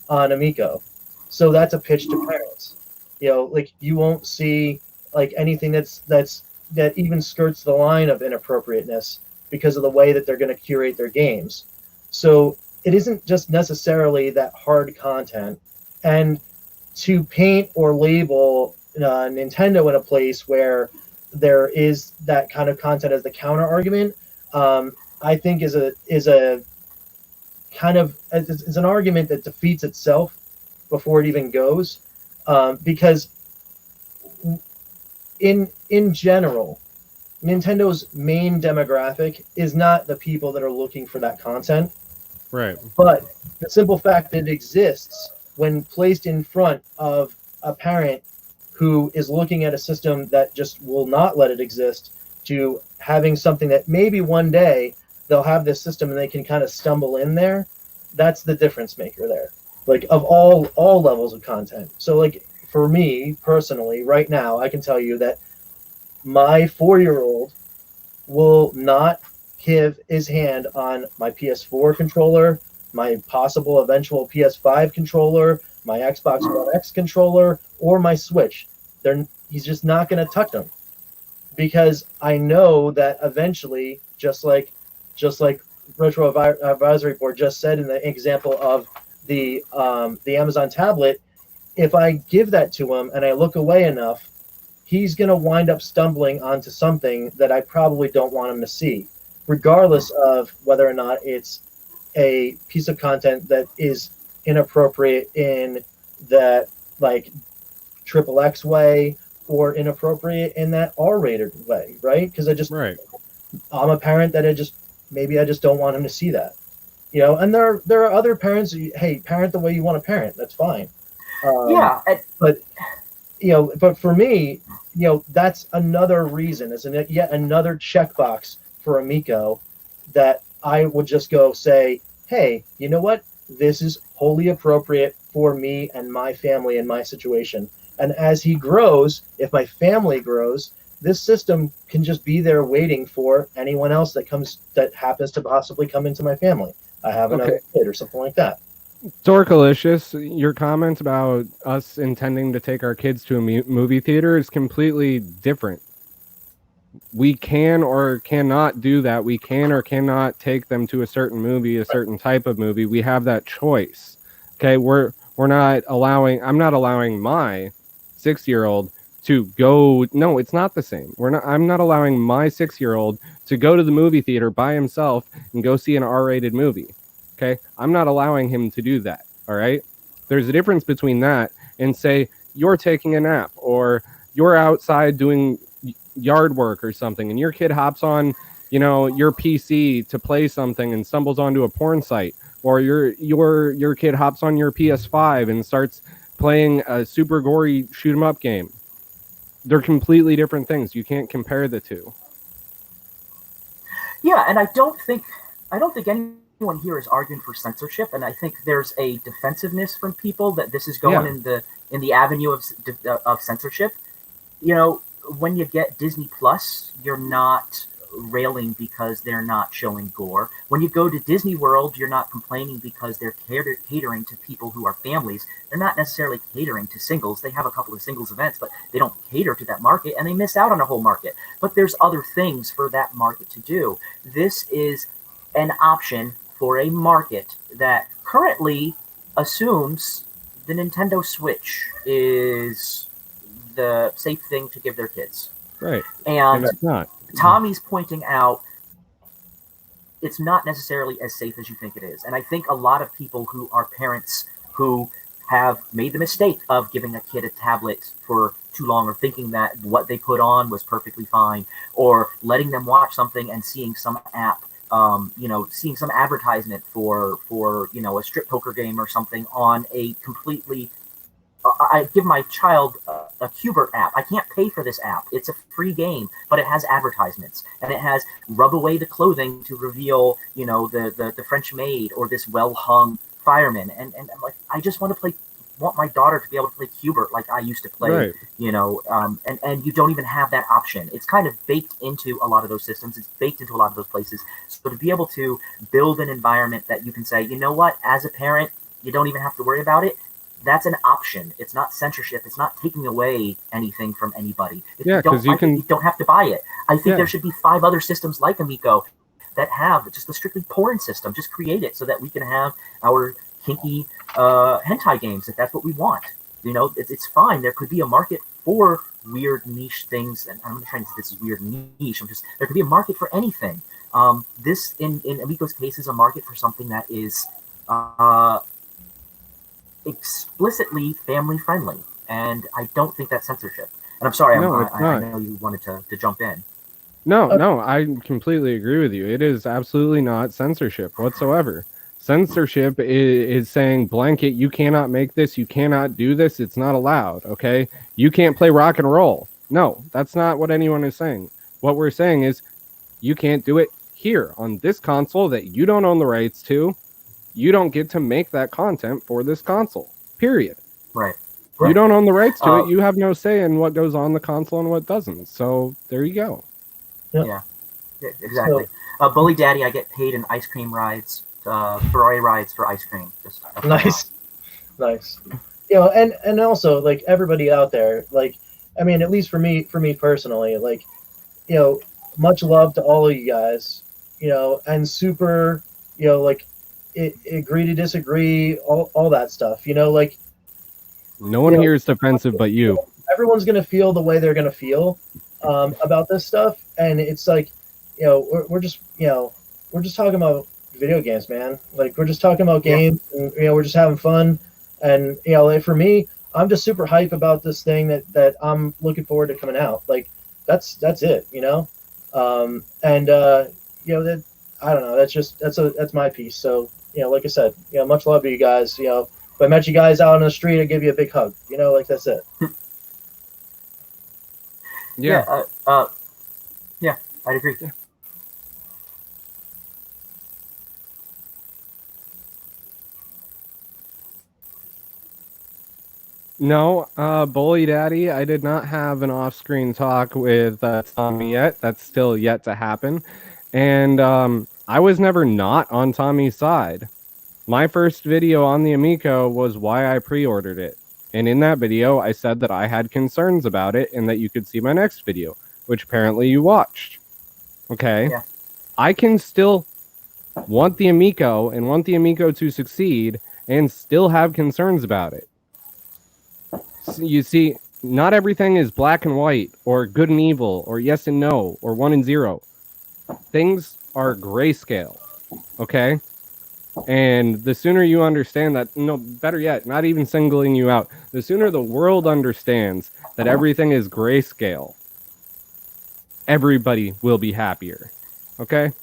on Amico. So that's a pitch to parents. Like you won't see like anything that even skirts the line of inappropriateness because of the way that they're going to curate their games. So it isn't just necessarily that hard content. And to paint or label Nintendo in a place where there is that kind of content as the counter argument, I think is a kind of, it's an argument that defeats itself before it even goes, because in general, Nintendo's main demographic is not the people that are looking for that content. Right. But the simple fact that it exists when placed in front of a parent who is looking at a system that just will not let it exist, to having something that maybe one day they'll have this system and they can kind of stumble in there, that's the difference maker there. Like of all levels of content. So like for me personally, right now, I can tell you that my 4-year-old will not have his hand on my PS4 controller, my possible eventual PS5 controller, my Xbox One X controller, or my Switch. He's just not going to touch them, because I know that eventually, just like Retro Advisory Board just said in the example of the Amazon tablet, if I give that to him and I look away enough, he's going to wind up stumbling onto something that I probably don't want him to see, regardless of whether or not it's a piece of content that is inappropriate in that like triple X way or inappropriate in that R-rated way, right? Because Right. I'm a parent that I just don't want him to see that, you know. And there are other parents. Hey, parent the way you want to parent. That's fine. Yeah, But but for me, that's another reason. It's yet another checkbox for Amico that I would just go say, hey, you know what? This is wholly appropriate for me and my family and my situation. And as he grows, if my family grows, this system can just be there waiting for anyone else that happens to possibly come into my family. I have another kid or something like that. Dorkalicious, your comment about us intending to take our kids to a movie theater is completely different. We can or cannot do that. We can or cannot take them to a certain movie, a certain type of movie. We have that choice. Okay, I'm not allowing my 6-year-old to go. No, it's not the same. I'm not allowing my 6-year-old to go to the movie theater by himself and go see an R-rated movie. Okay, I'm not allowing him to do that. All right, there's a difference between that and say you're taking a nap or you're outside doing yard work or something and your kid hops on your PC to play something and stumbles onto a porn site, or your kid hops on your PS5 and starts playing a super gory shoot 'em up game. They're completely different things. You can't compare the two. Yeah, and I don't think anyone here is arguing for censorship, and I think there's a defensiveness from people that this is going in the avenue of censorship. When you get Disney Plus, you're not railing because they're not showing gore. When you go to Disney World, you're not complaining because they're catering to people who are families. They're not necessarily catering to singles. They have a couple of singles events, but they don't cater to that market, and they miss out on a whole market. But there's other things for that market to do. This is an option for a market that currently assumes the Nintendo Switch is the safe thing to give their kids. Right. And it's not. Tommy's pointing out it's not necessarily as safe as you think it is. And I think a lot of people who are parents who have made the mistake of giving a kid a tablet for too long, or thinking that what they put on was perfectly fine, or letting them watch something and seeing some app, seeing some advertisement for a strip poker game or something on a completely I give my child a Qbert app. I can't pay for this app. It's a free game, but it has advertisements, and it has rub away the clothing to reveal, the French maid or this well-hung fireman. And I'm like, I just want my daughter to be able to play Qbert like I used to play, right. And you don't even have that option. It's kind of baked into a lot of those systems. It's baked into a lot of those places. So to be able to build an environment that you can say, you know what, as a parent, you don't even have to worry about it. That's an option. It's not censorship. It's not taking away anything from anybody. Because you don't have to buy it. I think there should be 5 other systems like Amico that have just the strictly porn system. Just create it so that we can have our kinky hentai games if that's what we want. It's fine. There could be a market for weird niche things, and I'm not trying to say this is weird niche. There could be a market for anything. This in Amico's case is a market for something that is explicitly family friendly, and I don't think that's censorship. And I'm sorry, I know you wanted to jump in. No, I completely agree with you. It is absolutely not censorship whatsoever. Censorship is saying blanket, you cannot make this, you cannot do this, it's not allowed, okay? You can't play rock and roll. No, that's not what anyone is saying. What we're saying is you can't do it here on this console that you don't own the rights to. You don't get to make that content for this console, period. Right. You don't own the rights to it. You have no say in what goes on the console and what doesn't. So there you go. Yeah, exactly. Bully Daddy, I get paid in ice cream rides, Ferrari rides for ice cream. Just nice. And also, like, everybody out there, like, I mean, at least for me personally, like, much love to all of you guys, and super, like, agree to disagree, all that stuff, like, no one here is defensive but you. Everyone's gonna feel the way they're gonna feel about this stuff, and it's like, we're just talking about video games, man. Like we're just talking about games, and we're just having fun. And like, for me, I'm just super hype about this thing that I'm looking forward to coming out. Like that's it, and that I don't know. That's my piece. So like I said, much love to you guys. If I met you guys out on the street, I'd give you a big hug. Like that's it. Yeah. Yeah, I'd agree. Yeah. No, Bully Daddy, I did not have an off-screen talk with Tommy yet. That's still yet to happen. And I was never not on Tommy's side. My first video on the Amico was why I pre-ordered it. And in that video, I said that I had concerns about it and that you could see my next video, which apparently you watched. Okay? Yeah. I can still want the Amico and want the Amico to succeed and still have concerns about it. You see, not everything is black and white, or good and evil, or yes and no, or 1 and 0. Things are grayscale, okay? And the sooner you understand that, no, better yet, not even singling you out, the sooner the world understands that everything is grayscale, everybody will be happier, okay?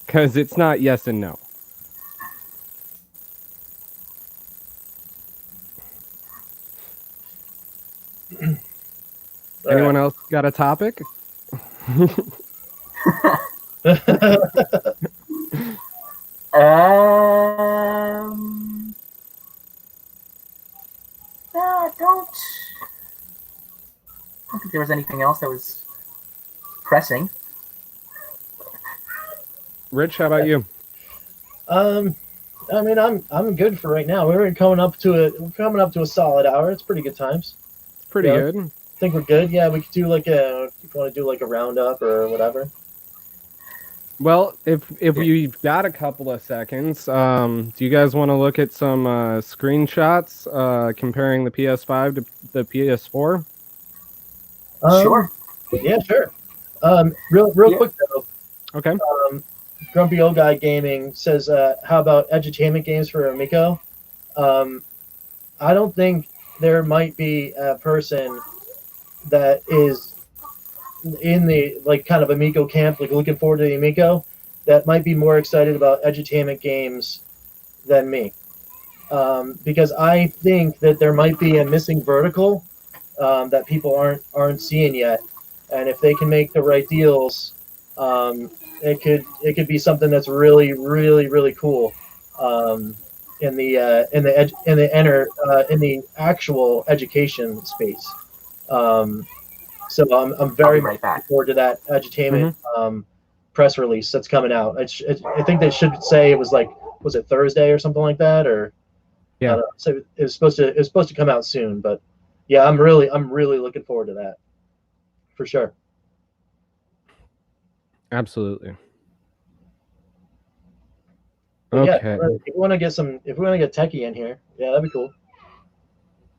Because it's not yes and no. Anyone else got a topic? No, I don't think there was anything else that was pressing. Rich, how about you? I mean, I'm good for right now. We're coming up to a solid hour. It's pretty good times. Pretty good. I think we're good. Yeah, we could do if you want to do a roundup or whatever. Well, if you've got a couple of seconds, do you guys want to look at some screenshots comparing the PS5 to the PS4? Sure. Yeah, sure. Real quick though. Okay. Grumpy Old Guy Gaming says, "How about edutainment games for Amico?" I don't think there might be a person that is in the kind of Amico camp, looking forward to the Amico, that might be more excited about edutainment games than me, because I think that there might be a missing vertical that people aren't seeing yet, and if they can make the right deals, it could be something that's really really really cool in the actual education space. So I'm very right much looking forward to that edutainment press release that's coming out. I think they should say it was was it Thursday or something like that, or yeah. So it was supposed to come out soon, but yeah, I'm really looking forward to that for sure. Absolutely. But okay. Yeah, if we want to get techie in here, yeah, that'd be cool.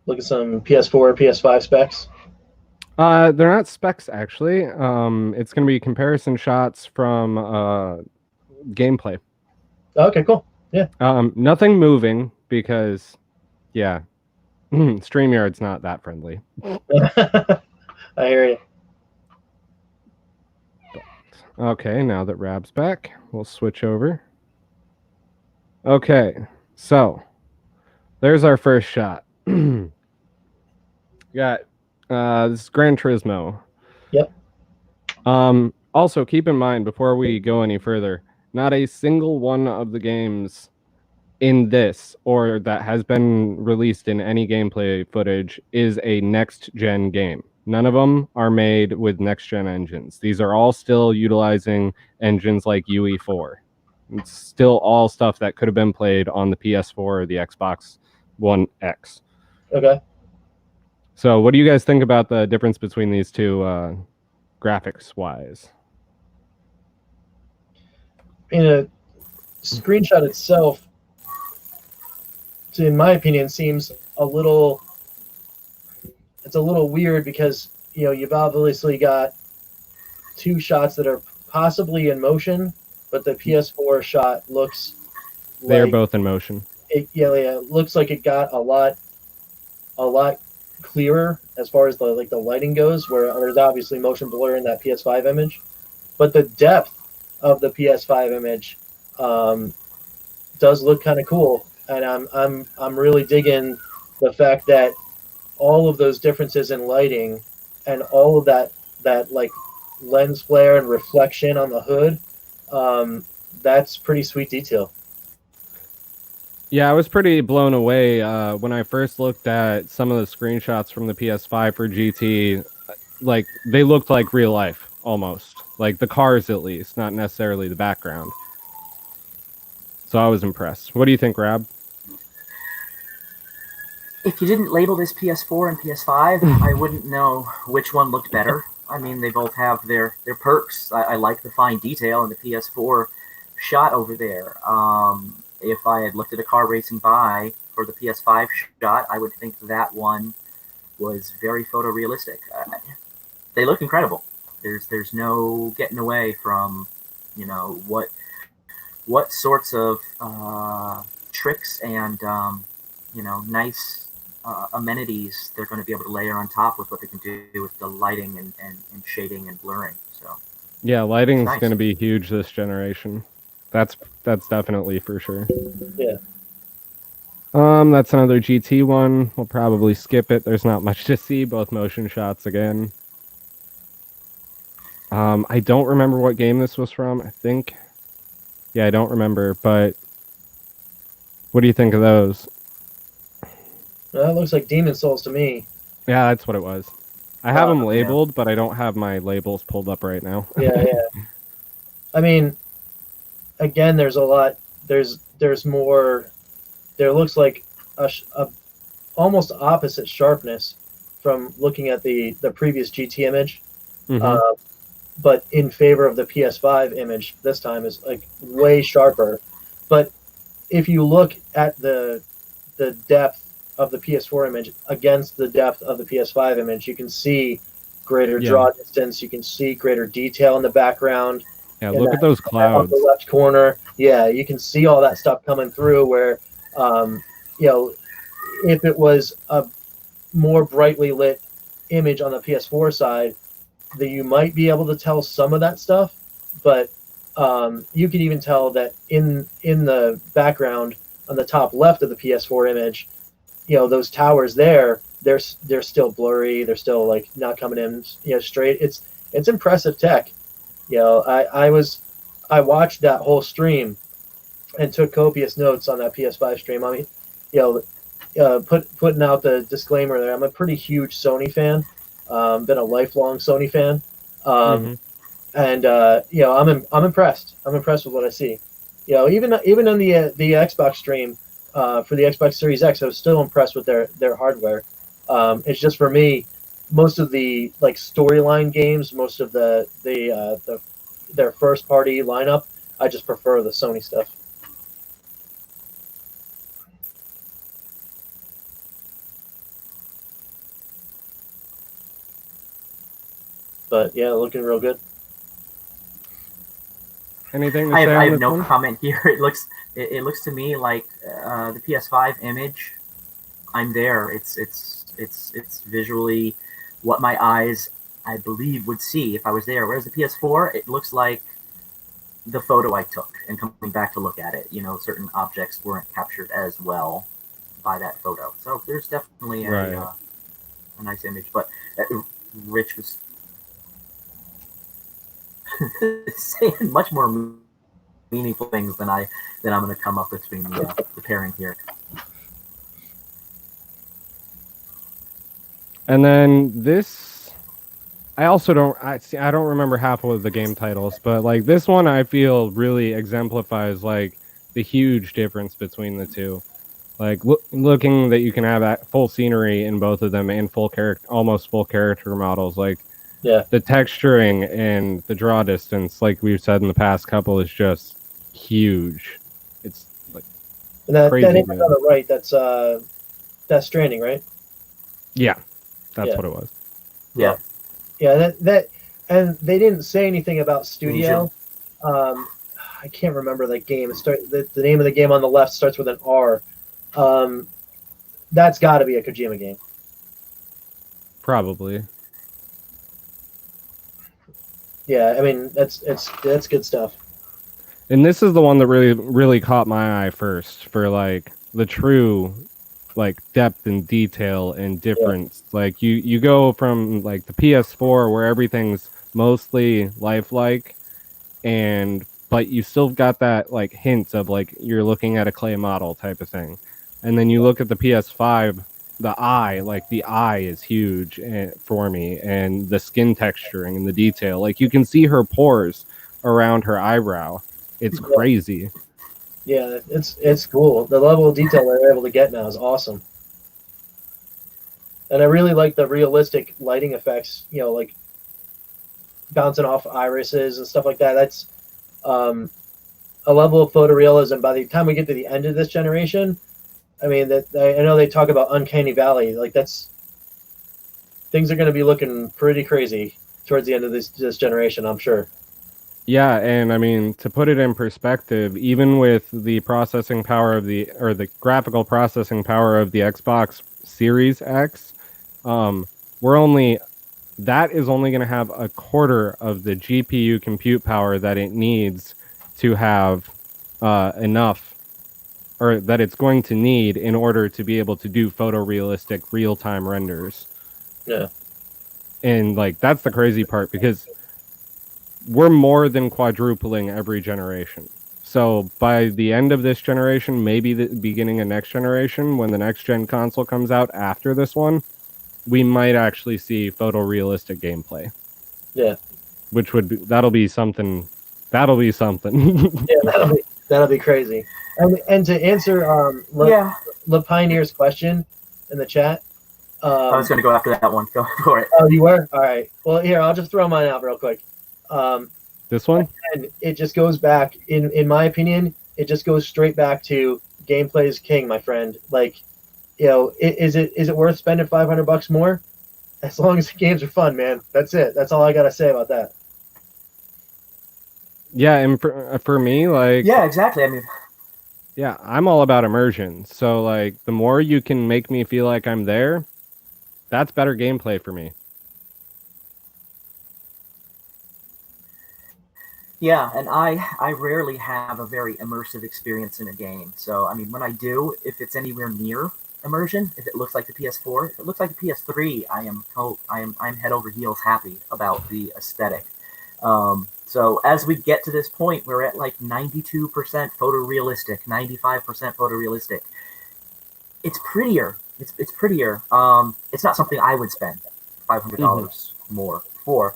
Look at some PS4, PS5 specs. They're not specs actually. It's going to be comparison shots from gameplay. Okay, cool. Yeah. Nothing moving because, yeah, StreamYard's not that friendly. I hear you. Okay, now that Rab's back, we'll switch over. Okay, so there's our first shot. Got this is Gran Turismo. Yep. Also, keep in mind before we go any further, not a single one of the games in this or that has been released in any gameplay footage is a next-gen game. None of them are made with next-gen engines. These are all still utilizing engines like UE4. It's still all stuff that could have been played on the PS4 or the Xbox One X. Okay. So what do you guys think about the difference between these two graphics-wise? In a screenshot itself, in my opinion, seems a little weird because you've obviously got two shots that are possibly in motion, but the PS4 shot looks They're like both in motion. it looks like it got a lot clearer as far as the lighting goes, where there's obviously motion blur in that PS5 image, but the depth of the PS5 image does look kind of cool, and I'm really digging the fact that all of those differences in lighting and all of that like lens flare and reflection on the hood, that's pretty sweet detail. Yeah, I was pretty blown away when I first looked at some of the screenshots from the PS5 for GT. Like, they looked like real life, almost. Like, the cars, at least, not necessarily the background. So I was impressed. What do you think, Rab? If you didn't label this PS4 and PS5, I wouldn't know which one looked better. I mean, they both have their perks. I like the fine detail in the PS4 shot over there. If I had looked at a car racing by for the PS5 shot, I would think that one was very photorealistic. They look incredible. There's no getting away from, what sorts of tricks and nice amenities they're going to be able to layer on top with what they can do with the lighting and shading and blurring. So yeah, lighting's nice. going to be huge this generation. That's definitely for sure. Yeah. That's another GT one. We'll probably skip it. There's not much to see. Both motion shots again. I don't remember what game this was from. I think. Yeah, I don't remember. But what do you think of those? That looks like Demon Souls to me. Yeah, that's what it was. I have them labeled, but I don't have my labels pulled up right now. Yeah. I mean, again, there's a lot. There's more. There looks like a almost opposite sharpness from looking at the previous GT image, but in favor of the PS5 image this time is like way sharper. But if you look at the depth of the PS4 image against the depth of the PS5 image, you can see greater draw distance. You can see greater detail in the background. Yeah, look at those clouds. On the left corner. Yeah, you can see all that stuff coming through where, if it was a more brightly lit image on the PS4 side, that you might be able to tell some of that stuff, but you can even tell that in the background on the top left of the PS4 image, those towers there, they're still blurry. They're still like not coming in, straight. It's impressive tech. I watched that whole stream and took copious notes on that PS5 stream. I mean, putting out the disclaimer there. I'm a pretty huge Sony fan. Been a lifelong Sony fan. And I'm impressed. I'm impressed with what I see. Even on the Xbox stream for the Xbox Series X, I was still impressed with their hardware. It's just for me, most of the like storyline games, most of their first party lineup, I just prefer the Sony stuff. But yeah, looking real good. Anything to I say on have this no one? comment here. It looks to me like the PS5 image. I'm there. It's visually what my eyes, I believe, would see if I was there. Whereas the PS4, it looks like the photo I took, and coming back to look at it, certain objects weren't captured as well by that photo. So there's definitely a nice image. But Rich was saying much more meaningful things than I'm going to come up with between the pairing here. And then this, I also don't. I don't remember half of the game titles, but like this one, I feel really exemplifies like the huge difference between the two. Like looking that you can have that full scenery in both of them and almost full character models. Like the texturing and the draw distance, like we've said in the past couple, is just huge. It's like crazy. That image on the right, that's Stranding, right? Yeah. That's what it was. Yeah. Yeah, that and they didn't say anything about studio. I can't remember that game. The name of the game on the left starts with an R. That's got to be a Kojima game. Probably. Yeah, I mean that's good stuff. And this is the one that really caught my eye first for like the true like depth and detail and difference. Yeah. Like you go from like the PS4 where everything's mostly lifelike, but you still got that like hint of like you're looking at a clay model type of thing. And then you look at the PS5, the eye is huge for me, and the skin texturing and the detail. Like you can see her pores around her eyebrow. It's crazy. Yeah, it's cool. The level of detail they're able to get now is awesome. And I really like the realistic lighting effects, like bouncing off irises and stuff like that. That's a level of photorealism. By the time we get to the end of this generation, I mean, I know they talk about Uncanny Valley. Like things are going to be looking pretty crazy towards the end of this generation, I'm sure. Yeah, and I mean, to put it in perspective, even with the processing power of the graphical processing power of the Xbox Series X, that is only going to have a quarter of the GPU compute power that it needs to have enough, or that it's going to need in order to be able to do photorealistic real-time renders. Yeah. And like that's the crazy part, because we're more than quadrupling every generation. So by the end of this generation, maybe the beginning of next generation, when the next gen console comes out after this one, we might actually see photorealistic gameplay. Yeah. That'll be something. Yeah, that'll be crazy. And to answer Le Pioneer's question in the chat. I was going to go after that one. Go for it. Oh, you were? All right. Well, here, I'll just throw mine out real quick. This one? And it just goes back, in my opinion, it just goes straight back to gameplay is king, my friend. Like, is it worth spending $500 more? As long as the games are fun, man. That's it. That's all I got to say about that. Yeah, and for me, like... Yeah, exactly. I mean... Yeah, I'm all about immersion. So, like, the more you can make me feel like I'm there, that's better gameplay for me. Yeah, and I rarely have a very immersive experience in a game. So, I mean, when I do, if it's anywhere near immersion, if it looks like the PS4, if it looks like the PS3, I'm head over heels happy about the aesthetic. So as we get to this point, we're at like 92% photorealistic, 95% photorealistic. It's prettier. It's prettier. It's not something I would spend $500 more for.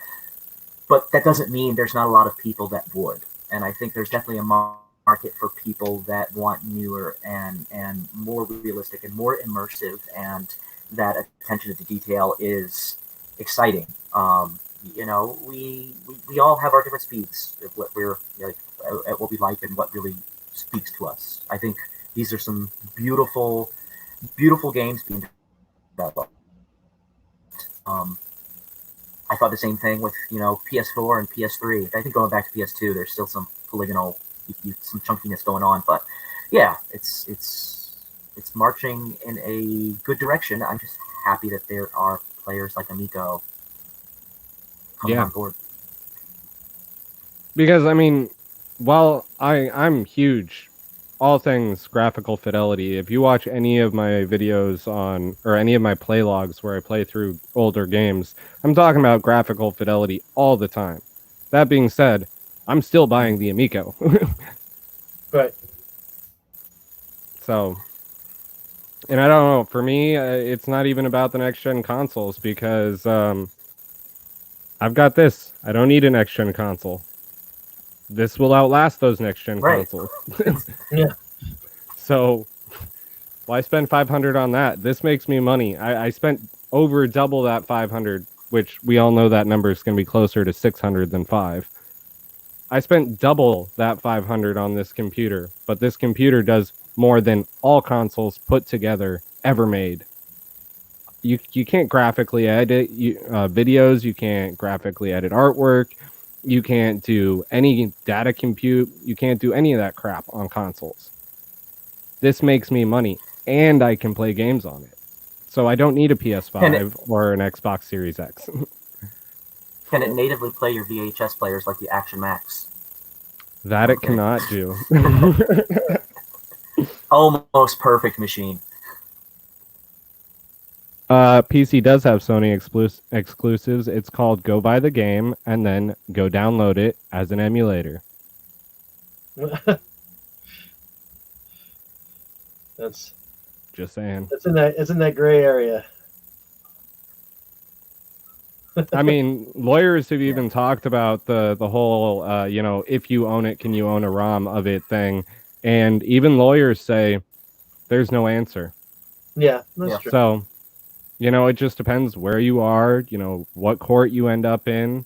But that doesn't mean there's not a lot of people that would. And I think there's definitely a market for people that want newer and more realistic and more immersive, and that attention to detail is exciting. We all have our different speeds of what we're at what we like and what really speaks to us. I think these are some beautiful, beautiful games being developed. I thought the same thing with PS4 and PS3. I think going back to PS2, there's still some polygonal, some chunkiness going on, but yeah, it's marching in a good direction. I'm just happy that there are players like Amico coming on board. Because I mean, while I'm huge, all things graphical fidelity. If you watch any of my videos or any of my play logs where I play through older games, I'm talking about graphical fidelity all the time. That being said, I'm still buying the Amico. Right. So, and I don't know, for me, it's not even about the next-gen consoles, because I've got this. I don't need a next-gen console. This will outlast those next-gen consoles. Yeah. So, why spend $500 on that? This makes me money. I spent over double that $500, which we all know that number is going to be closer to $600 than $500. I spent double that $500 on this computer, but this computer does more than all consoles put together ever made. You can't graphically edit videos. You can't graphically edit artwork. You can't do any data compute. You can't do any of that crap on consoles. This makes me money, and I can play games on it. So I don't need a PS5 or an Xbox Series X. Can it natively play your VHS players like the Action Max? That it cannot do. Almost perfect machine. PC does have Sony exclusives. It's called Go Buy the Game and then go download it as an emulator. That's just saying. It's in that gray area. I mean, lawyers have even talked about the whole if you own it, can you own a ROM of it thing, and even lawyers say there's no answer. Yeah, that's true. So, it just depends where you are, what court you end up in.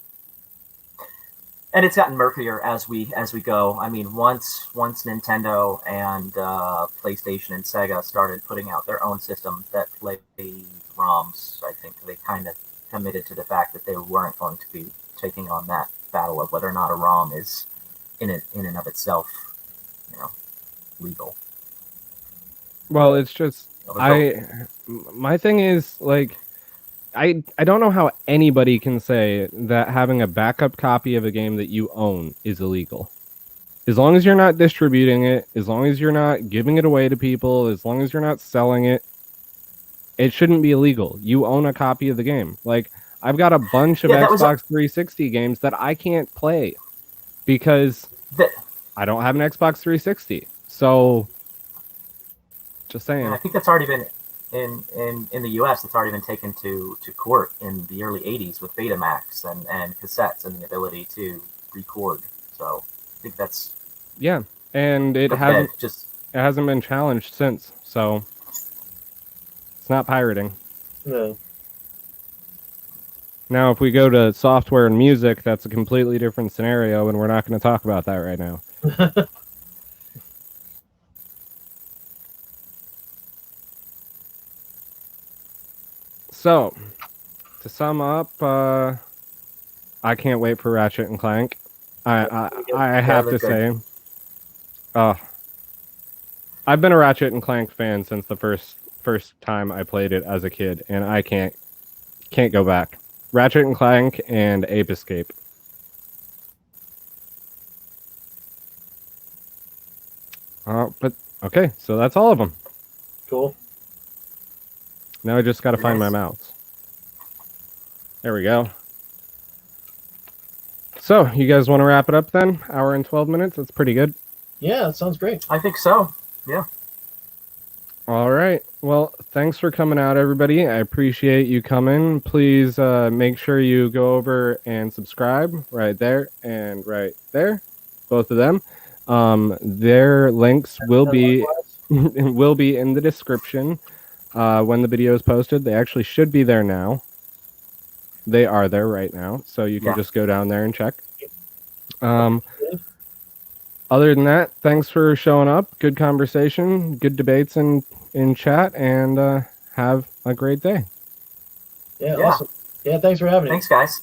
And it's gotten murkier as we go. I mean, once Nintendo and PlayStation and Sega started putting out their own systems that played ROMs, I think they kind of committed to the fact that they weren't going to be taking on that battle of whether or not a ROM is in and of itself, legal. Well, it's just my thing is like I don't know how anybody can say that having a backup copy of a game that you own is illegal. As long as you're not distributing it, as long as you're not giving it away to people, as long as you're not selling it, it shouldn't be illegal. You own a copy of the game. Like, I've got a bunch of Xbox 360 games that I can't play because I don't have an Xbox 360. So, just saying. And I think that's already been in the US. It's already been taken to court in the early '80s with Betamax and cassettes and the ability to record. So, I think that's and it hasn't been challenged since. So. It's not pirating. No. Now, if we go to software and music, that's a completely different scenario, and we're not going to talk about that right now. So, to sum up, I can't wait for Ratchet and Clank. I have to say, I've been a Ratchet and Clank fan since the first time I played it as a kid, and I can't go back. Ratchet and Clank and Ape Escape. But okay, so that's all of them. Cool. Now I just got to find my mouse. There we go. So, you guys want to wrap it up then? Hour and 12 minutes? That's pretty good. Yeah, that sounds great. I think so. Yeah. All right. Well, thanks for coming out, everybody. I appreciate you coming. Please make sure you go over and subscribe right there and right there, both of them. Their links will be in the description when the video is posted. They actually should be there now. They are there right now, so you can just go down there and check. Other than that, thanks for showing up. Good conversation, good debates in chat, and have a great day. Yeah, awesome. Yeah, thanks for having me. Thanks, guys.